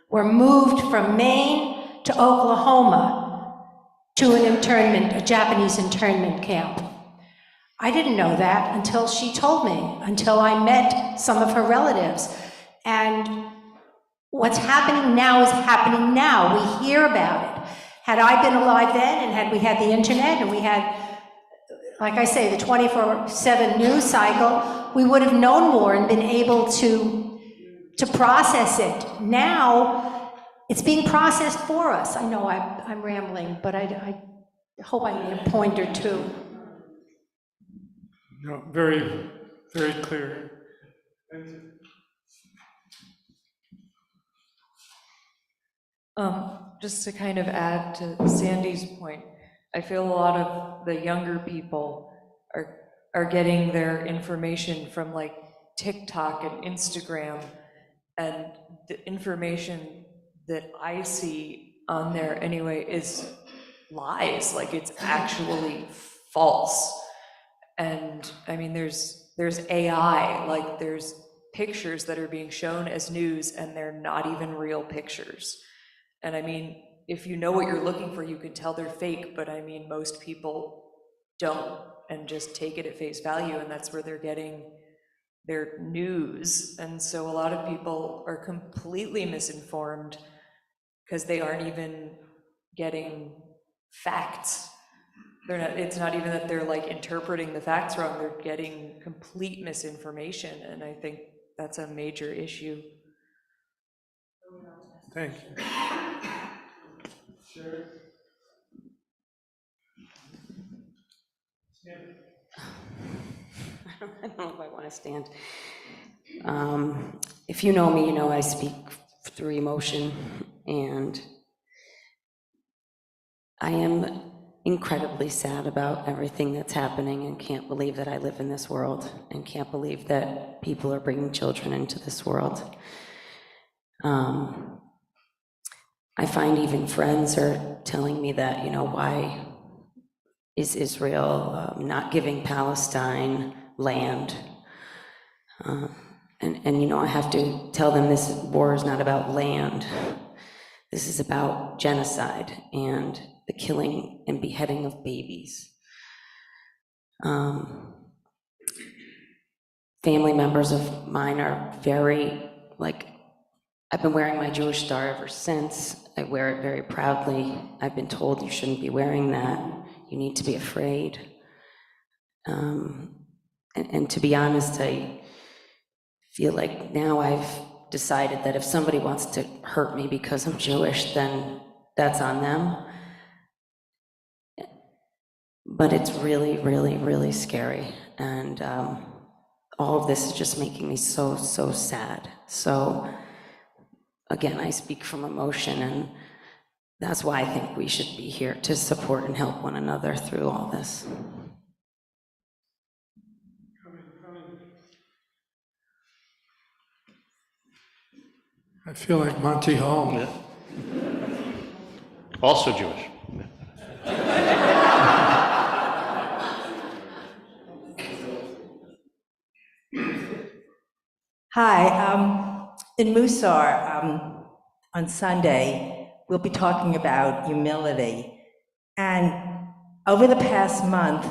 S12: were moved from Maine to Oklahoma to a Japanese internment camp. I didn't know that until she told me, until I met some of her relatives. And what's happening now is happening now. We hear about it. Had I been alive then, and had we had the internet, and we had, like I say, the 24/7 news cycle, we would have known more and been able to process it. Now, it's being processed for us. I know I'm rambling, but I hope I made a point or two.
S6: No, very, very clear.
S13: Just to kind of add to Sandy's point, I feel a lot of the younger people are getting their information from like TikTok and Instagram, and the information that I see on there anyway is lies, like it's actually false. And I mean, there's AI, like there's pictures that are being shown as news and they're not even real pictures. And I mean, if you know what you're looking for, you can tell they're fake, but I mean, most people don't and just take it at face value, and that's where they're getting their news. And so a lot of people are completely misinformed because they aren't even getting facts. It's not even that they're like interpreting the facts wrong, they're getting complete misinformation, and I think that's a major issue.
S6: Thank you. Sure.
S14: I don't know if I want to stand. If you know me, you know I speak through emotion, and I am incredibly sad about everything that's happening and can't believe that I live in this world and can't believe that people are bringing children into this world. I find even friends are telling me that, you know, why is Israel not giving Palestine land? And you know, I have to tell them this war is not about land. This is about genocide and the killing and beheading of babies. Family members of mine are very, I've been wearing my Jewish star ever since. I wear it very proudly. I've been told you shouldn't be wearing that. You need to be afraid. And to be honest, I feel like now I've decided that if somebody wants to hurt me because I'm Jewish, then that's on them. But it's really, really, really scary. And all of this is just making me so, so sad. So again, I speak from emotion, and that's why I think we should be here to support and help one another through all this.
S6: I feel like Monty Hall.
S1: Yeah. Also Jewish.
S15: Hi, in Musar, on Sunday, we'll be talking about humility. And over the past month,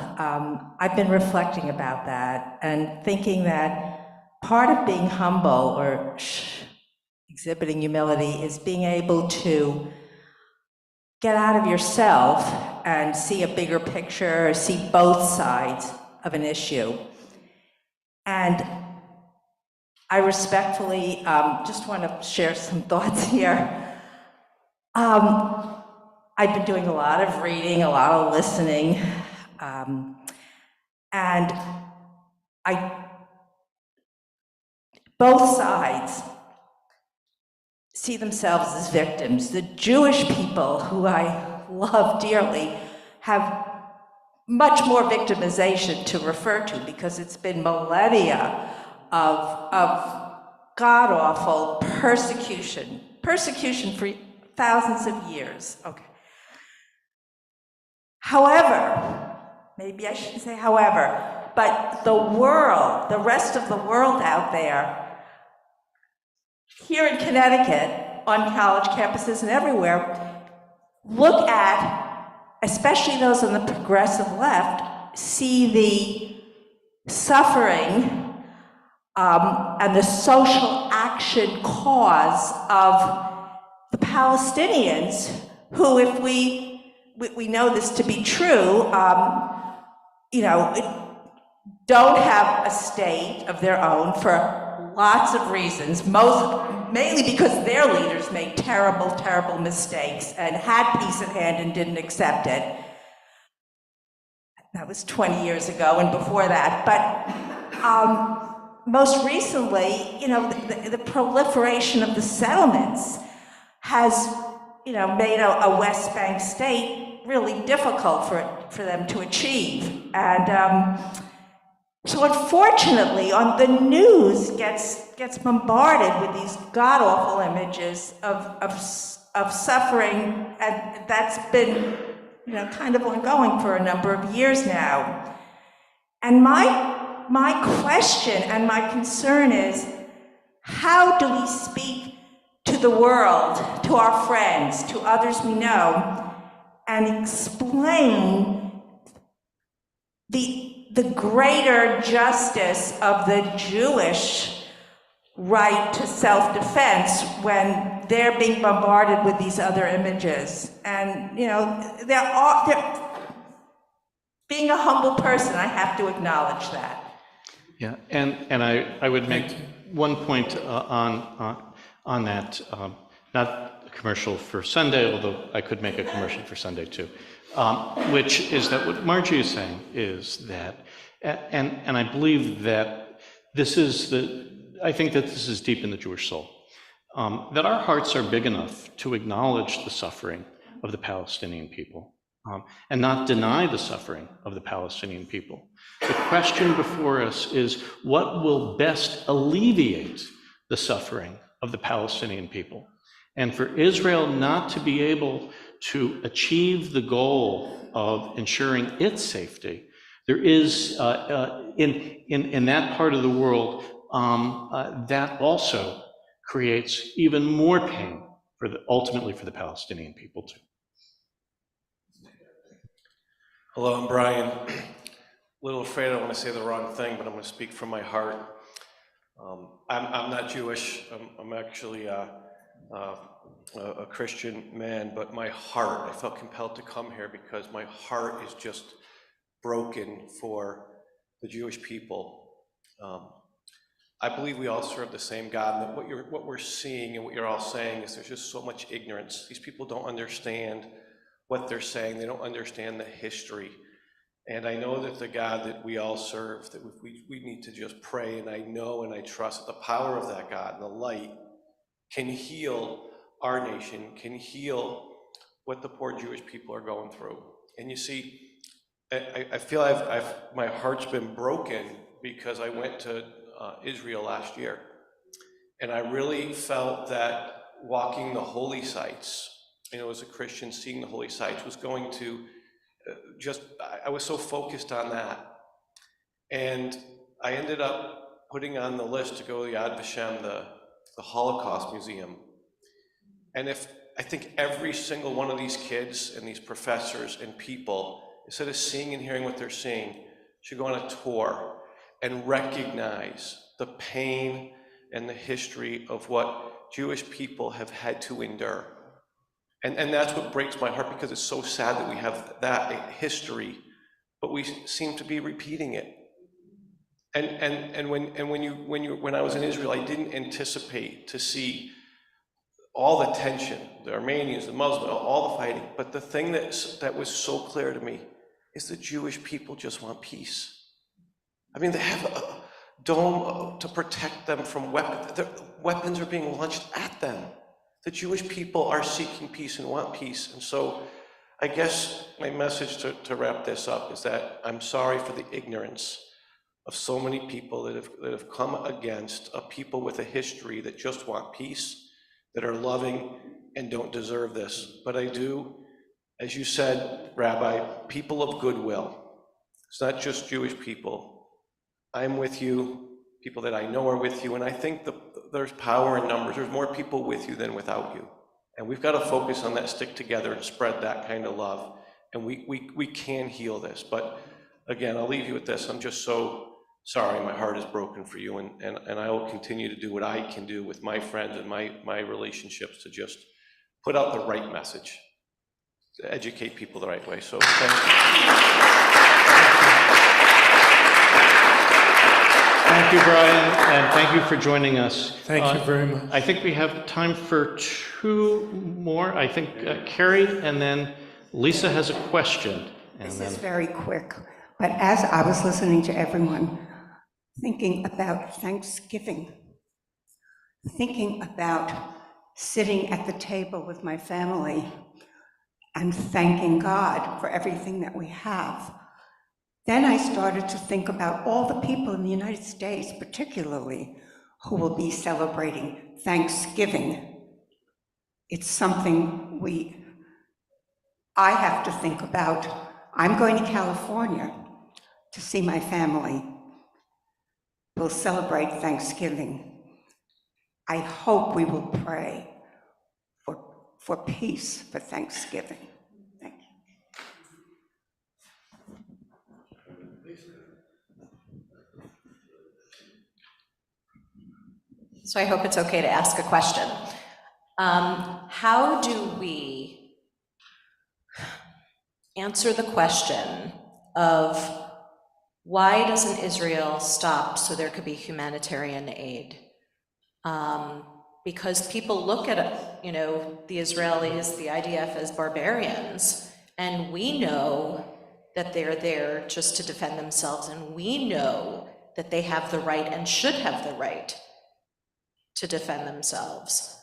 S15: I've been reflecting about that and thinking that part of being humble or exhibiting humility is being able to get out of yourself and see a bigger picture, see both sides of an issue. And I respectfully just want to share some thoughts here. I've been doing a lot of reading, a lot of listening, and both sides see themselves as victims. The Jewish people, who I love dearly, have much more victimization to refer to because it's been millennia of god-awful persecution for thousands of years. Okay. However, maybe I shouldn't say however, but the world, the rest of the world out there, here in Connecticut, on college campuses and everywhere, look at, especially those on the progressive left, see the suffering and the social action cause of the Palestinians, who, if we know this to be true, don't have a state of their own for lots of reasons, mainly because their leaders made terrible, terrible mistakes and had peace at hand and didn't accept it. That was 20 years ago and before that. But most recently, the proliferation of the settlements has, made a West Bank state really difficult for them to achieve. And so unfortunately, the news gets bombarded with these god-awful images of suffering, and that's been, kind of ongoing for a number of years now. And my question and my concern is, how do we speak to the world, to our friends, to others we know, and explain the greater justice of the Jewish right to self-defense when they're being bombarded with these other images? And, being a humble person, I have to acknowledge that.
S1: Yeah, and I would make one point on that, not a commercial for Sunday, although I could make a commercial for Sunday too, which is that what Margie is saying is that, and I believe that I think that this is deep in the Jewish soul, that our hearts are big enough to acknowledge the suffering of the Palestinian people, and not deny the suffering of the Palestinian people. The question before us is, what will best alleviate the suffering of the Palestinian people? And for Israel not to be able to achieve the goal of ensuring its safety, there is, in that part of the world, that also creates even more pain ultimately for the Palestinian people too.
S16: Hello, I'm Brian. A little afraid I don't want to say the wrong thing, but I'm going to speak from my heart. I'm not Jewish. I'm actually a Christian man, but my heart, I felt compelled to come here because my heart is just broken for the Jewish people. I believe we all serve the same God, and that what we're seeing and what you're all saying is there's just so much ignorance. These people don't understand what they're saying. They don't understand the history. And I know that the God that we all serve, that we need to just pray, and I know and I trust that the power of that God and the light can heal our nation, can heal what the poor Jewish people are going through. And you see, I feel my heart's been broken because I went to Israel last year, and I really felt that walking the holy sites, as a Christian, seeing the holy sites was going to I was so focused on that. And I ended up putting on the list to go to Yad Vashem, the Holocaust Museum. And I think every single one of these kids and these professors and people, instead of seeing and hearing what they're seeing, should go on a tour and recognize the pain and the history of what Jewish people have had to endure. And that's what breaks my heart, because it's so sad that we have that history, but we seem to be repeating it. And when I was in Israel, I didn't anticipate to see all the tension, the Armenians, the Muslims, all the fighting. But the thing that was so clear to me is the Jewish people just want peace. I mean, they have a dome to protect them from weapons. Their weapons are being launched at them. The Jewish people are seeking peace and want peace. And so I guess my message to wrap this up is that I'm sorry for the ignorance of so many people that have come against a people with a history that just want peace, that are loving and don't deserve this. But I do, as you said, Rabbi, people of goodwill. It's not just Jewish people. I'm with you. People that I know are with you, and I think there's power in numbers. There's more people with you than without you. And we've got to focus on that, stick together and spread that kind of love. And we can heal this. But again, I'll leave you with this. I'm just so sorry. My heart is broken for you, and I will continue to do what I can do with my friends and my relationships to just put out the right message, to educate people the right way. So thank you.
S1: Thank you, Brian, and thank you for joining us.
S6: Thank you very much.
S1: I think we have time for two more. I think Carrie, and then Lisa has a question.
S17: This is very quick, but as I was listening to everyone, thinking about Thanksgiving, thinking about sitting at the table with my family and thanking God for everything that we have, then I started to think about all the people in the United States, particularly, who will be celebrating Thanksgiving. It's something I have to think about. I'm going to California to see my family. We'll celebrate Thanksgiving. I hope we will pray for peace for Thanksgiving. Thank you.
S18: So I hope it's okay to ask a question. How do we answer the question of why doesn't Israel stop so there could be humanitarian aid? Because people look at, the Israelis, the IDF as barbarians, and we know that they're there just to defend themselves, and we know that they have the right and should have the right to defend themselves.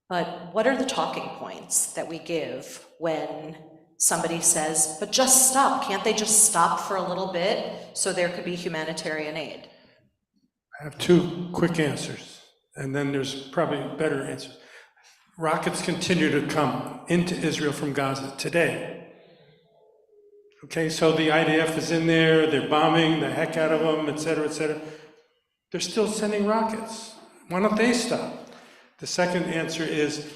S18: But what are the talking points that we give when somebody says, but just stop, can't they just stop for a little bit so there could be humanitarian aid?
S6: I have two quick answers, and then there's probably better answers. Rockets continue to come into Israel from Gaza today. Okay, so the IDF is in there, they're bombing the heck out of them, et cetera, et cetera. They're still sending rockets. Why don't they stop? The second answer is,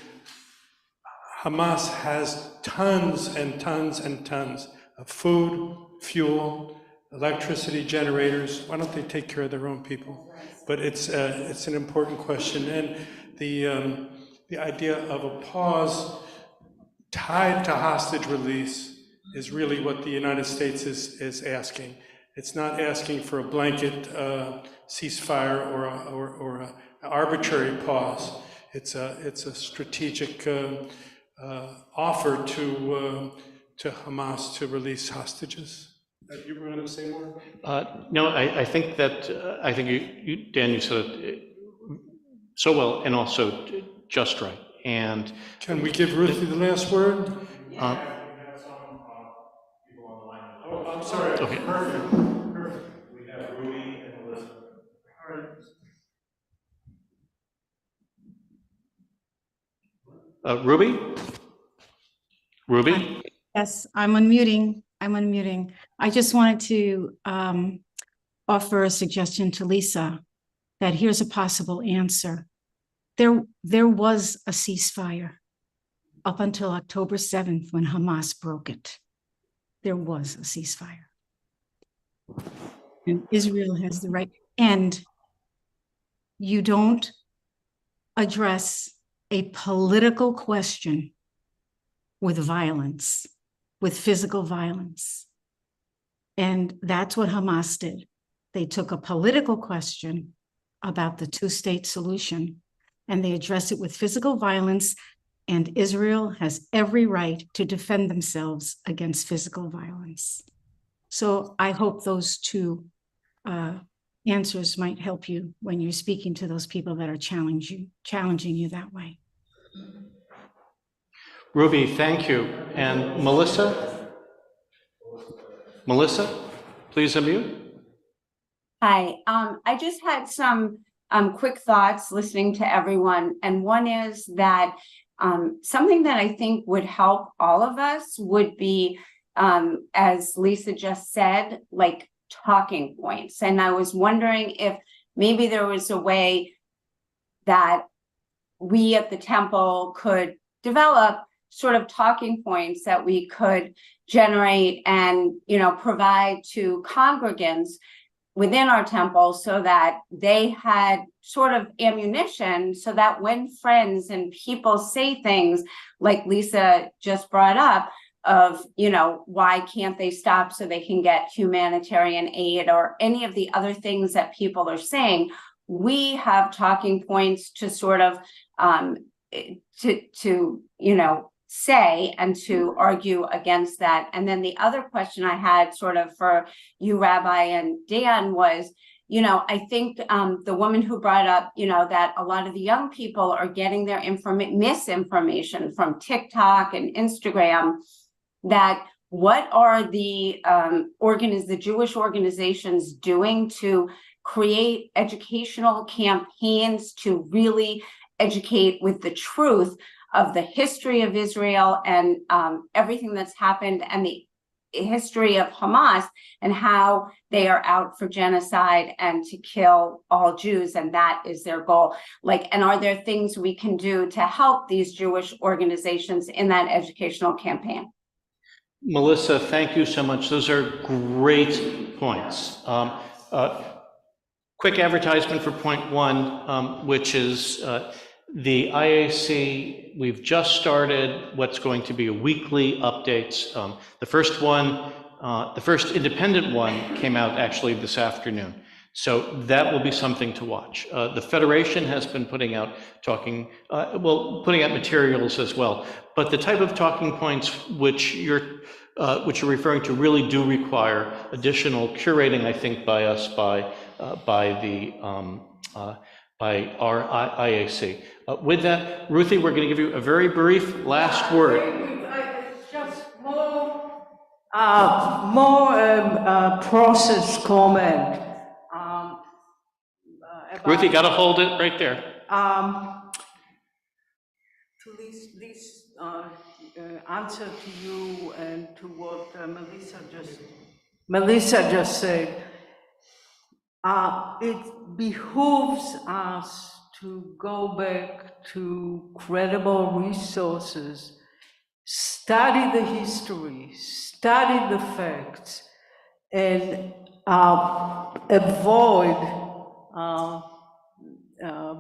S6: Hamas has tons and tons and tons of food, fuel, electricity generators. Why don't they take care of their own people? But it's an important question. And the idea of a pause tied to hostage release is really what the United States is asking. It's not asking for a blanket ceasefire or an arbitrary pause. It's a strategic offer to Hamas to release hostages. You were going to say more?
S1: No, I think that, I think you, Dan, you said it so well and also just right. And
S6: can we give Ruthie the last word?
S1: Oh,
S6: I'm sorry.
S1: Okay.
S6: Perfect. We have Ruby and Melissa.
S1: Ruby? Ruby?
S19: Yes, I'm unmuting. I just wanted to offer a suggestion to Lisa that here's a possible answer. There was a ceasefire up until October 7th when Hamas broke it. There was a ceasefire. And Israel has the right. And you don't address a political question with violence, with physical violence. And that's what Hamas did. They took a political question about the two-state solution and they addressed it with physical violence, and Israel has every right to defend themselves against physical violence. So I hope those two answers might help you when you're speaking to those people that are challenging you that way.
S1: Ruby, thank you. And Melissa? Melissa, please unmute.
S20: Hi, I just had some quick thoughts listening to everyone. And one is that something that I think would help all of us would be, as Lisa just said, like talking points. And I was wondering if maybe there was a way that we at the temple could develop sort of talking points that we could generate and, provide to congregants within our temple so that they had sort of ammunition so that when friends and people say things like Lisa just brought up of, why can't they stop so they can get humanitarian aid or any of the other things that people are saying, we have talking points to sort of say and to argue against that. And then the other question I had sort of for you, Rabbi and Dan, was, I think the woman who brought up, that a lot of the young people are getting their misinformation from TikTok and Instagram, that what are the Jewish organizations doing to create educational campaigns to really educate with the truth of the history of Israel and everything that's happened and the history of Hamas and how they are out for genocide and to kill all Jews, and that is their goal. And are there things we can do to help these Jewish organizations in that educational campaign?
S1: Melissa, thank you so much. Those are great points. Quick advertisement for point one, which is the IAC. We've just started what's going to be a weekly updates. The first one, the first independent one came out actually this afternoon. So that will be something to watch. The Federation has been putting out putting out materials as well. But the type of talking points which you're referring to really do require additional curating, I think, by us, by our IAC. With that, Ruthie, we're going to give you a very brief last word.
S21: Just more process comment.
S1: Ruthie, got to hold it right there.
S21: To this answer to you and to what Melissa just said, it behooves us to go back to credible resources study the history, study the facts, and avoid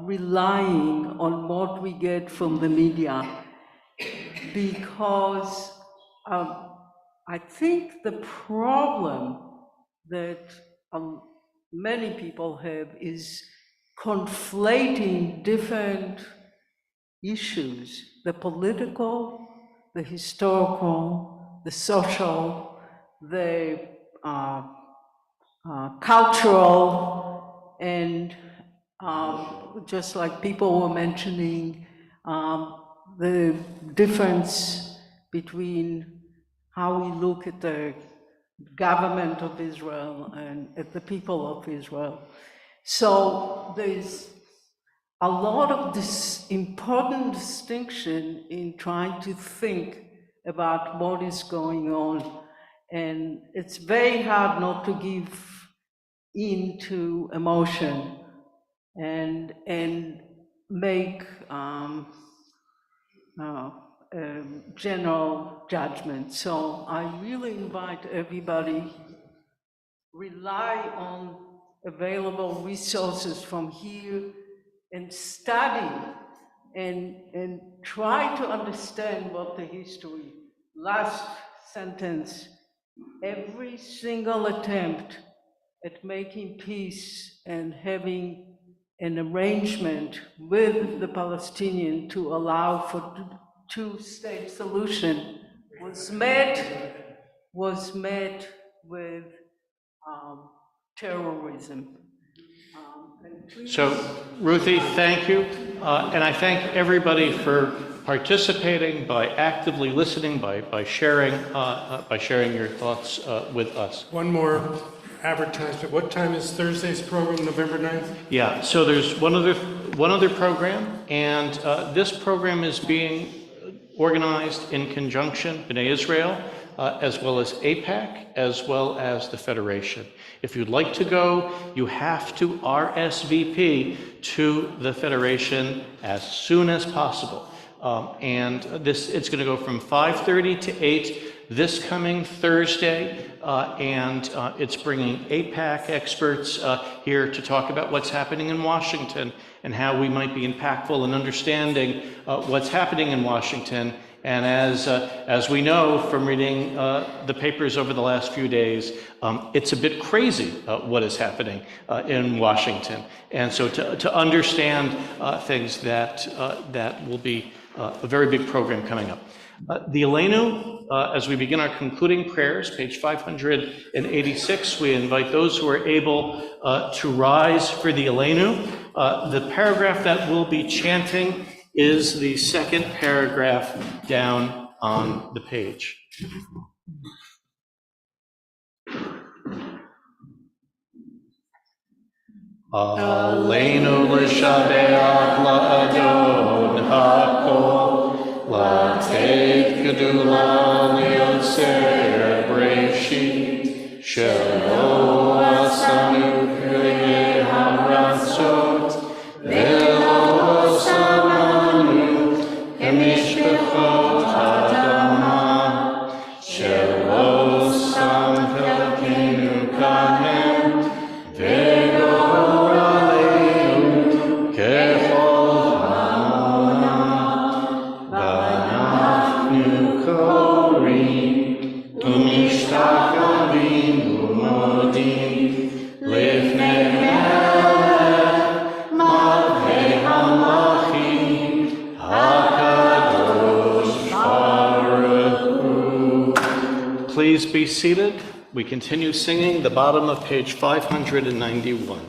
S21: relying on what we get from the media, because I think the problem that many people have is conflating different issues, the political, the historical, the social, the cultural, and just like people were mentioning, the difference between how we look at the government of Israel and at the people of Israel. So there's a lot of this important distinction in trying to think about what is going on. And it's very hard not to give in to emotion and make general judgment. So I really invite everybody, rely on available resources from here and study and try to understand what the history. Last sentence, every single attempt at making peace and having an arrangement with the Palestinian to allow for two-state solution was met with terrorism.
S1: So, Ruthie, thank you. And I thank everybody for participating, by actively listening, by sharing your thoughts with us.
S6: One more advertisement. What time is Thursday's program, November 9th?
S1: Yeah, so there's one other program, and this program is being organized in conjunction, B'nai Israel, as well as AIPAC, as well as the Federation. If you'd like to go, you have to RSVP to the Federation as soon as possible. And it's going to go from 5:30 to 8 this coming Thursday, and it's bringing AIPAC experts here to talk about what's happening in Washington and how we might be impactful in understanding what's happening in Washington. And as we know from reading the papers over the last few days, it's a bit crazy what is happening in Washington. And so to understand things that will be a very big program coming up. The Aleinu, as we begin our concluding prayers, page 586, we invite those who are able to rise for the Aleinu. The paragraph that we'll be chanting is the second paragraph down on the page. Aleinu l'shabeach la'adon ha'kol, la'teit gedula li'otzer breshit, shelo asanu k'yeh ha'ratzot, ve'lo osamanu k'mishpachot ha'adama, shelo sam chelkeinu kahem, Please be seated. We continue singing the bottom of page 591.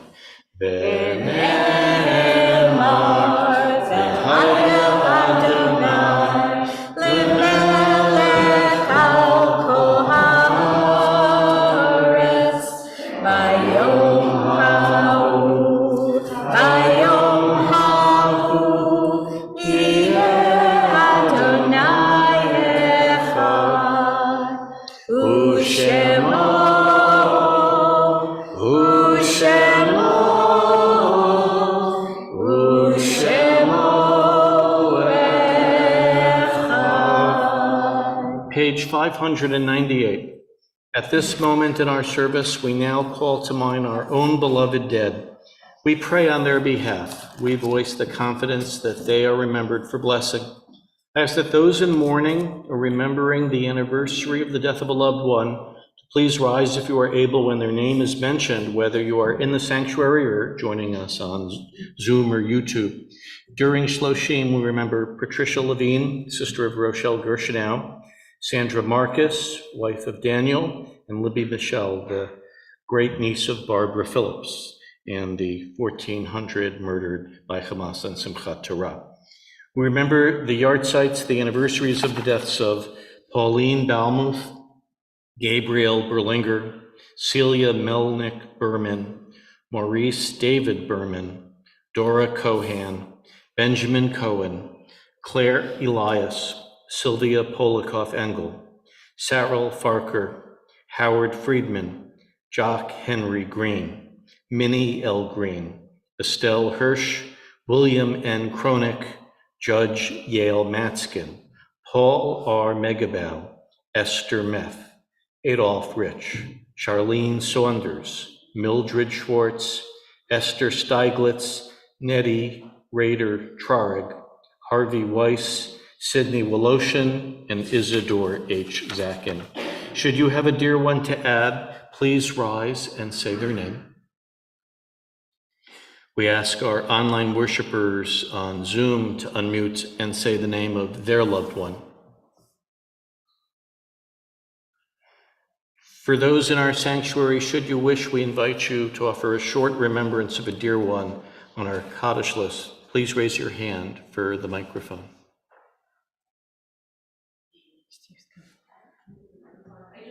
S1: 598. At this moment in our service, we now call to mind our own beloved dead. We pray on their behalf. We voice the confidence that they are remembered for blessing. I ask that those in mourning or remembering the anniversary of the death of a loved one, please rise if you are able when their name is mentioned, whether you are in the sanctuary or joining us on Zoom or YouTube. During Shloshim, we remember Patricia Levine, sister of Rochelle Gershenow, Sandra Marcus, wife of Daniel, and Libby Michelle, the great niece of Barbara Phillips, and the 1,400 murdered by Hamas and Simchat Torah. We remember the yahrzeits, the anniversaries of the deaths of Pauline Balmuth, Gabriel Berlinger, Celia Melnick Berman, Maurice David Berman, Dora Cohan, Benjamin Cohen, Claire Elias, Sylvia Polikoff Engel, Sarah Farker, Howard Friedman, Jock Henry Green, Minnie L. Green, Estelle Hirsch, William N. Cronick, Judge Yale Matskin, Paul R. Megabow, Esther Meth, Adolph Rich, Charlene Saunders, Mildred Schwartz, Esther Steiglitz, Nettie Rader Trarig, Harvey Weiss, Sidney Woloshin, and Isidore H. Zakin. Should you have a dear one to add, please rise and say their name. We ask our online worshipers on Zoom to unmute and say the name of their loved one. For those in our sanctuary, should you wish, we invite you to offer a short remembrance of a dear one on our Kaddish list. Please raise your hand for the microphone.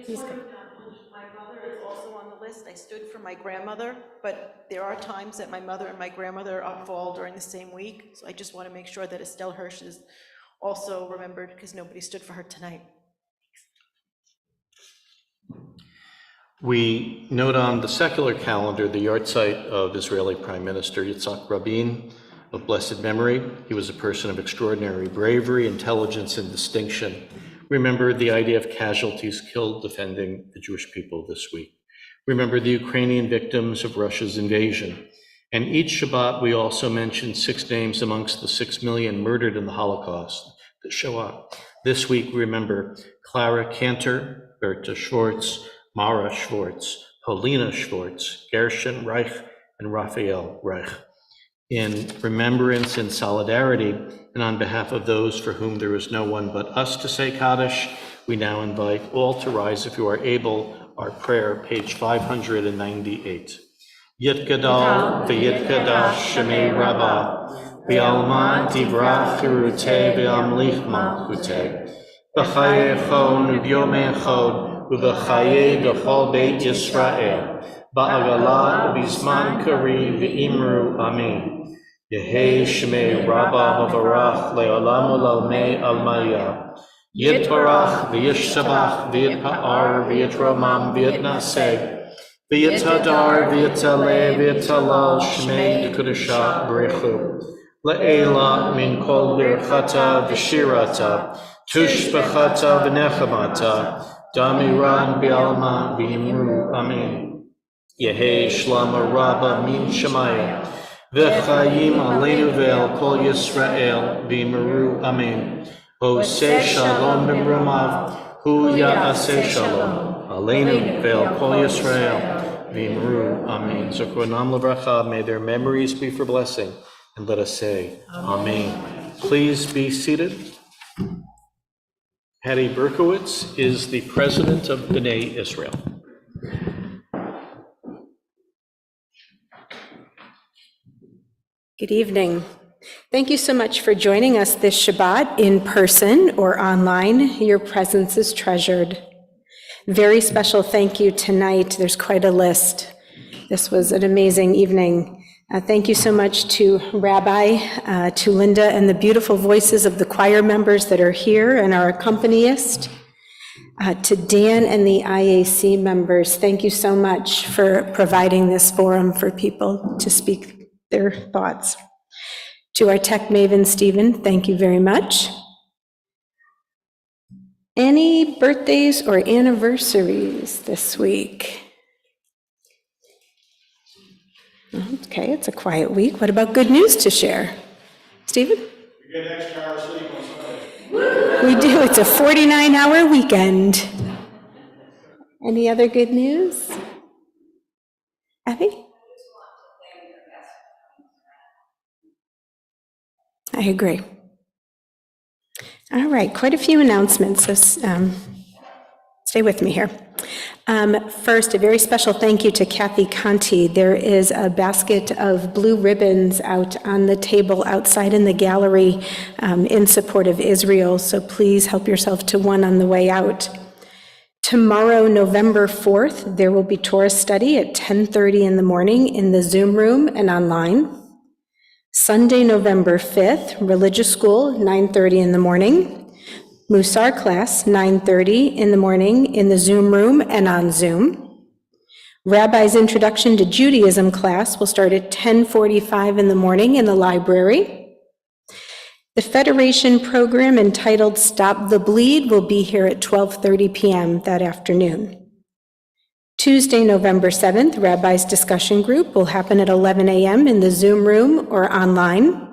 S3: My mother is also on the list. I stood for my grandmother, but there are times that my mother and my grandmother fall during the same week. So I just want to make sure that Estelle Hirsch is also remembered because nobody stood for her tonight.
S1: We note on the secular calendar the yahrzeit of Israeli Prime Minister Yitzhak Rabin of blessed memory. He was a person of extraordinary bravery, intelligence, and distinction. Remember the IDF casualties killed defending the Jewish people this week. Remember the Ukrainian victims of Russia's invasion. And each Shabbat, we also mention 6 names amongst the 6 million murdered in the Holocaust, the Shoah. This week, we remember Clara Cantor, Berta Schwartz, Mara Schwartz, Paulina Schwartz, Gershon Reich, and Raphael Reich. In remembrance and solidarity, and on behalf of those for whom there is no one but us to say Kaddish, we now invite all to rise if you are able. Our prayer, page 598. Yitgadal v'yitgadash shemei Rabbah, v'alma divrach chirutei v'amlich malchutei, v'chaye echon v'yomei echod, v'chaye d'chol beit Yisrael, ba'agala v'zman kari v'imru amen. Yehei shemei Rabbah mavarach le'olam u'lalmei almaya. Yitbarach v'yishabach v'yitpa'ar v'yitromam v'yitnaseh v'yitadar v'yitaleh v'yitalal shmei d'kudusha b'rechu le'ela min kol birchata v'shirata tushbachata v'nechamata damiran b'alma v'imru amen. Yehei shlama rabba min shemaya v'chayim aleinu ve'al kol Yisrael v'imru amen. Oseh shalom b'mrumav, hu ya'aseh shalom, aleinu ve'al kol Yisrael, v'imru, amen. Zokronam l'bracha, may their memories be for blessing, and let us say, amen. Please be seated. Patty Berkowitz is the president of B'nai Israel.
S22: Good evening. Thank you so much for joining us this Shabbat in person or online. Your presence is treasured. Very special thank you tonight. There's quite a list. This was an amazing evening. Thank you so much to Rabbi, to Linda, and the beautiful voices of the choir members that are here and our accompanist. To Dan and the IAC members, thank you so much for providing this forum for people to speak their thoughts. To our tech maven, Stephen, thank you very much. Any birthdays or anniversaries this week? Okay, it's a quiet week. What about good news to share? Stephen?
S2: You get an extra hour sleep on Sunday.
S22: We do. It's a 49-hour weekend. Any other good news? Abby? I agree. All right, quite a few announcements, so stay with me here. First, a very special thank you to Kathy Conti. There is a basket of blue ribbons out on the table outside in the gallery in support of Israel, so please help yourself to one on the way out. Tomorrow, November 4th, there will be Torah study at 10:30 in the morning in the Zoom room and online. Sunday, November 5th, religious school, 9:30 in the morning. Musar class, 9:30 in the morning in the Zoom room and on Zoom. Rabbi's Introduction to Judaism class will start at 10:45 in the morning in the library. The Federation program entitled Stop the Bleed will be here at 12:30 p.m. that afternoon. Tuesday, November 7th, Rabbi's Discussion Group will happen at 11 a.m. in the Zoom room or online.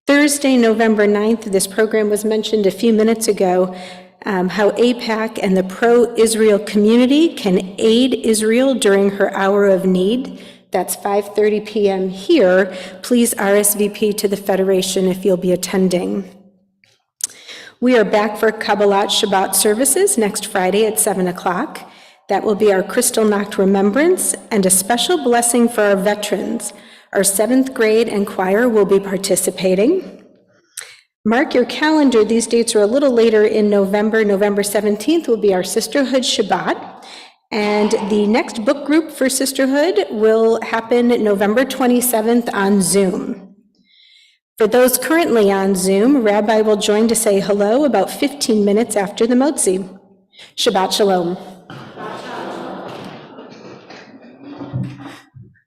S22: Thursday, November 9th, this program was mentioned a few minutes ago, how AIPAC and the pro-Israel community can aid Israel during her hour of need. That's 5:30 p.m. here. Please RSVP to the Federation if you'll be attending. We are back for Kabbalat Shabbat services next Friday at 7 o'clock. That will be our Kristallnacht remembrance and a special blessing for our veterans. Our 7th grade and choir will be participating. Mark your calendar. These dates are a little later in November. November 17th will be our Sisterhood Shabbat. And the next book group for Sisterhood will happen November 27th on Zoom. For those currently on Zoom, Rabbi will join to say hello about 15 minutes after the Motzi. Shabbat Shalom.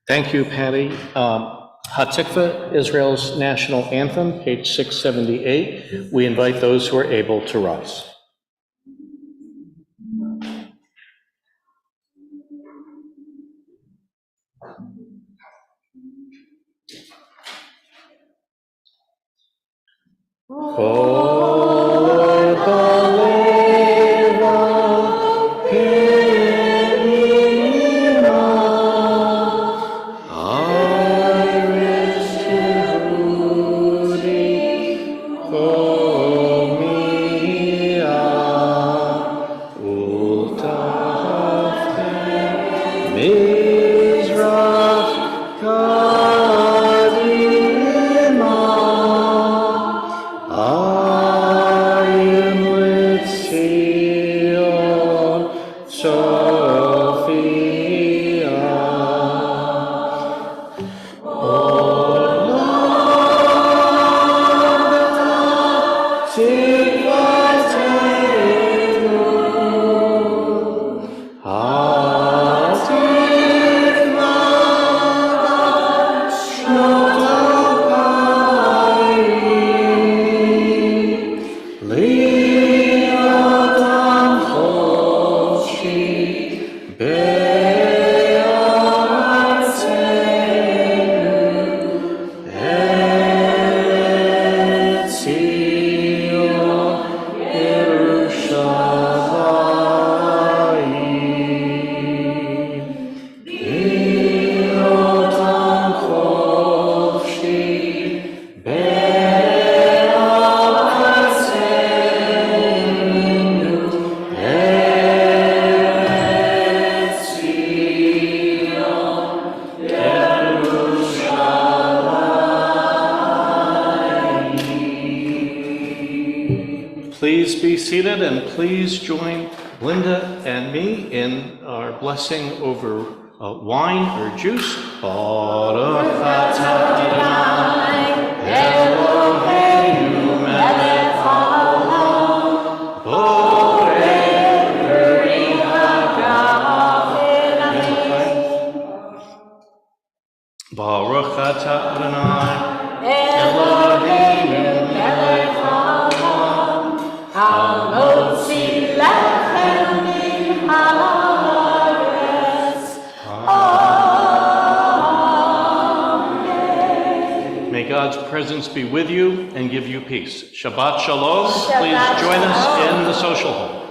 S1: Thank you, Patty. Hatikva, Israel's national anthem, page 678. We invite those who are able to rise. Please be seated and please join Linda and me in our blessing over wine or juice. Baruch atah Adonai Eloheinu melech haolam borei peri hagafen. Baruch atah Adonai Eloheinu melech haolam. presence be with you and give you peace. Shabbat shalom. Please join us in the social hall.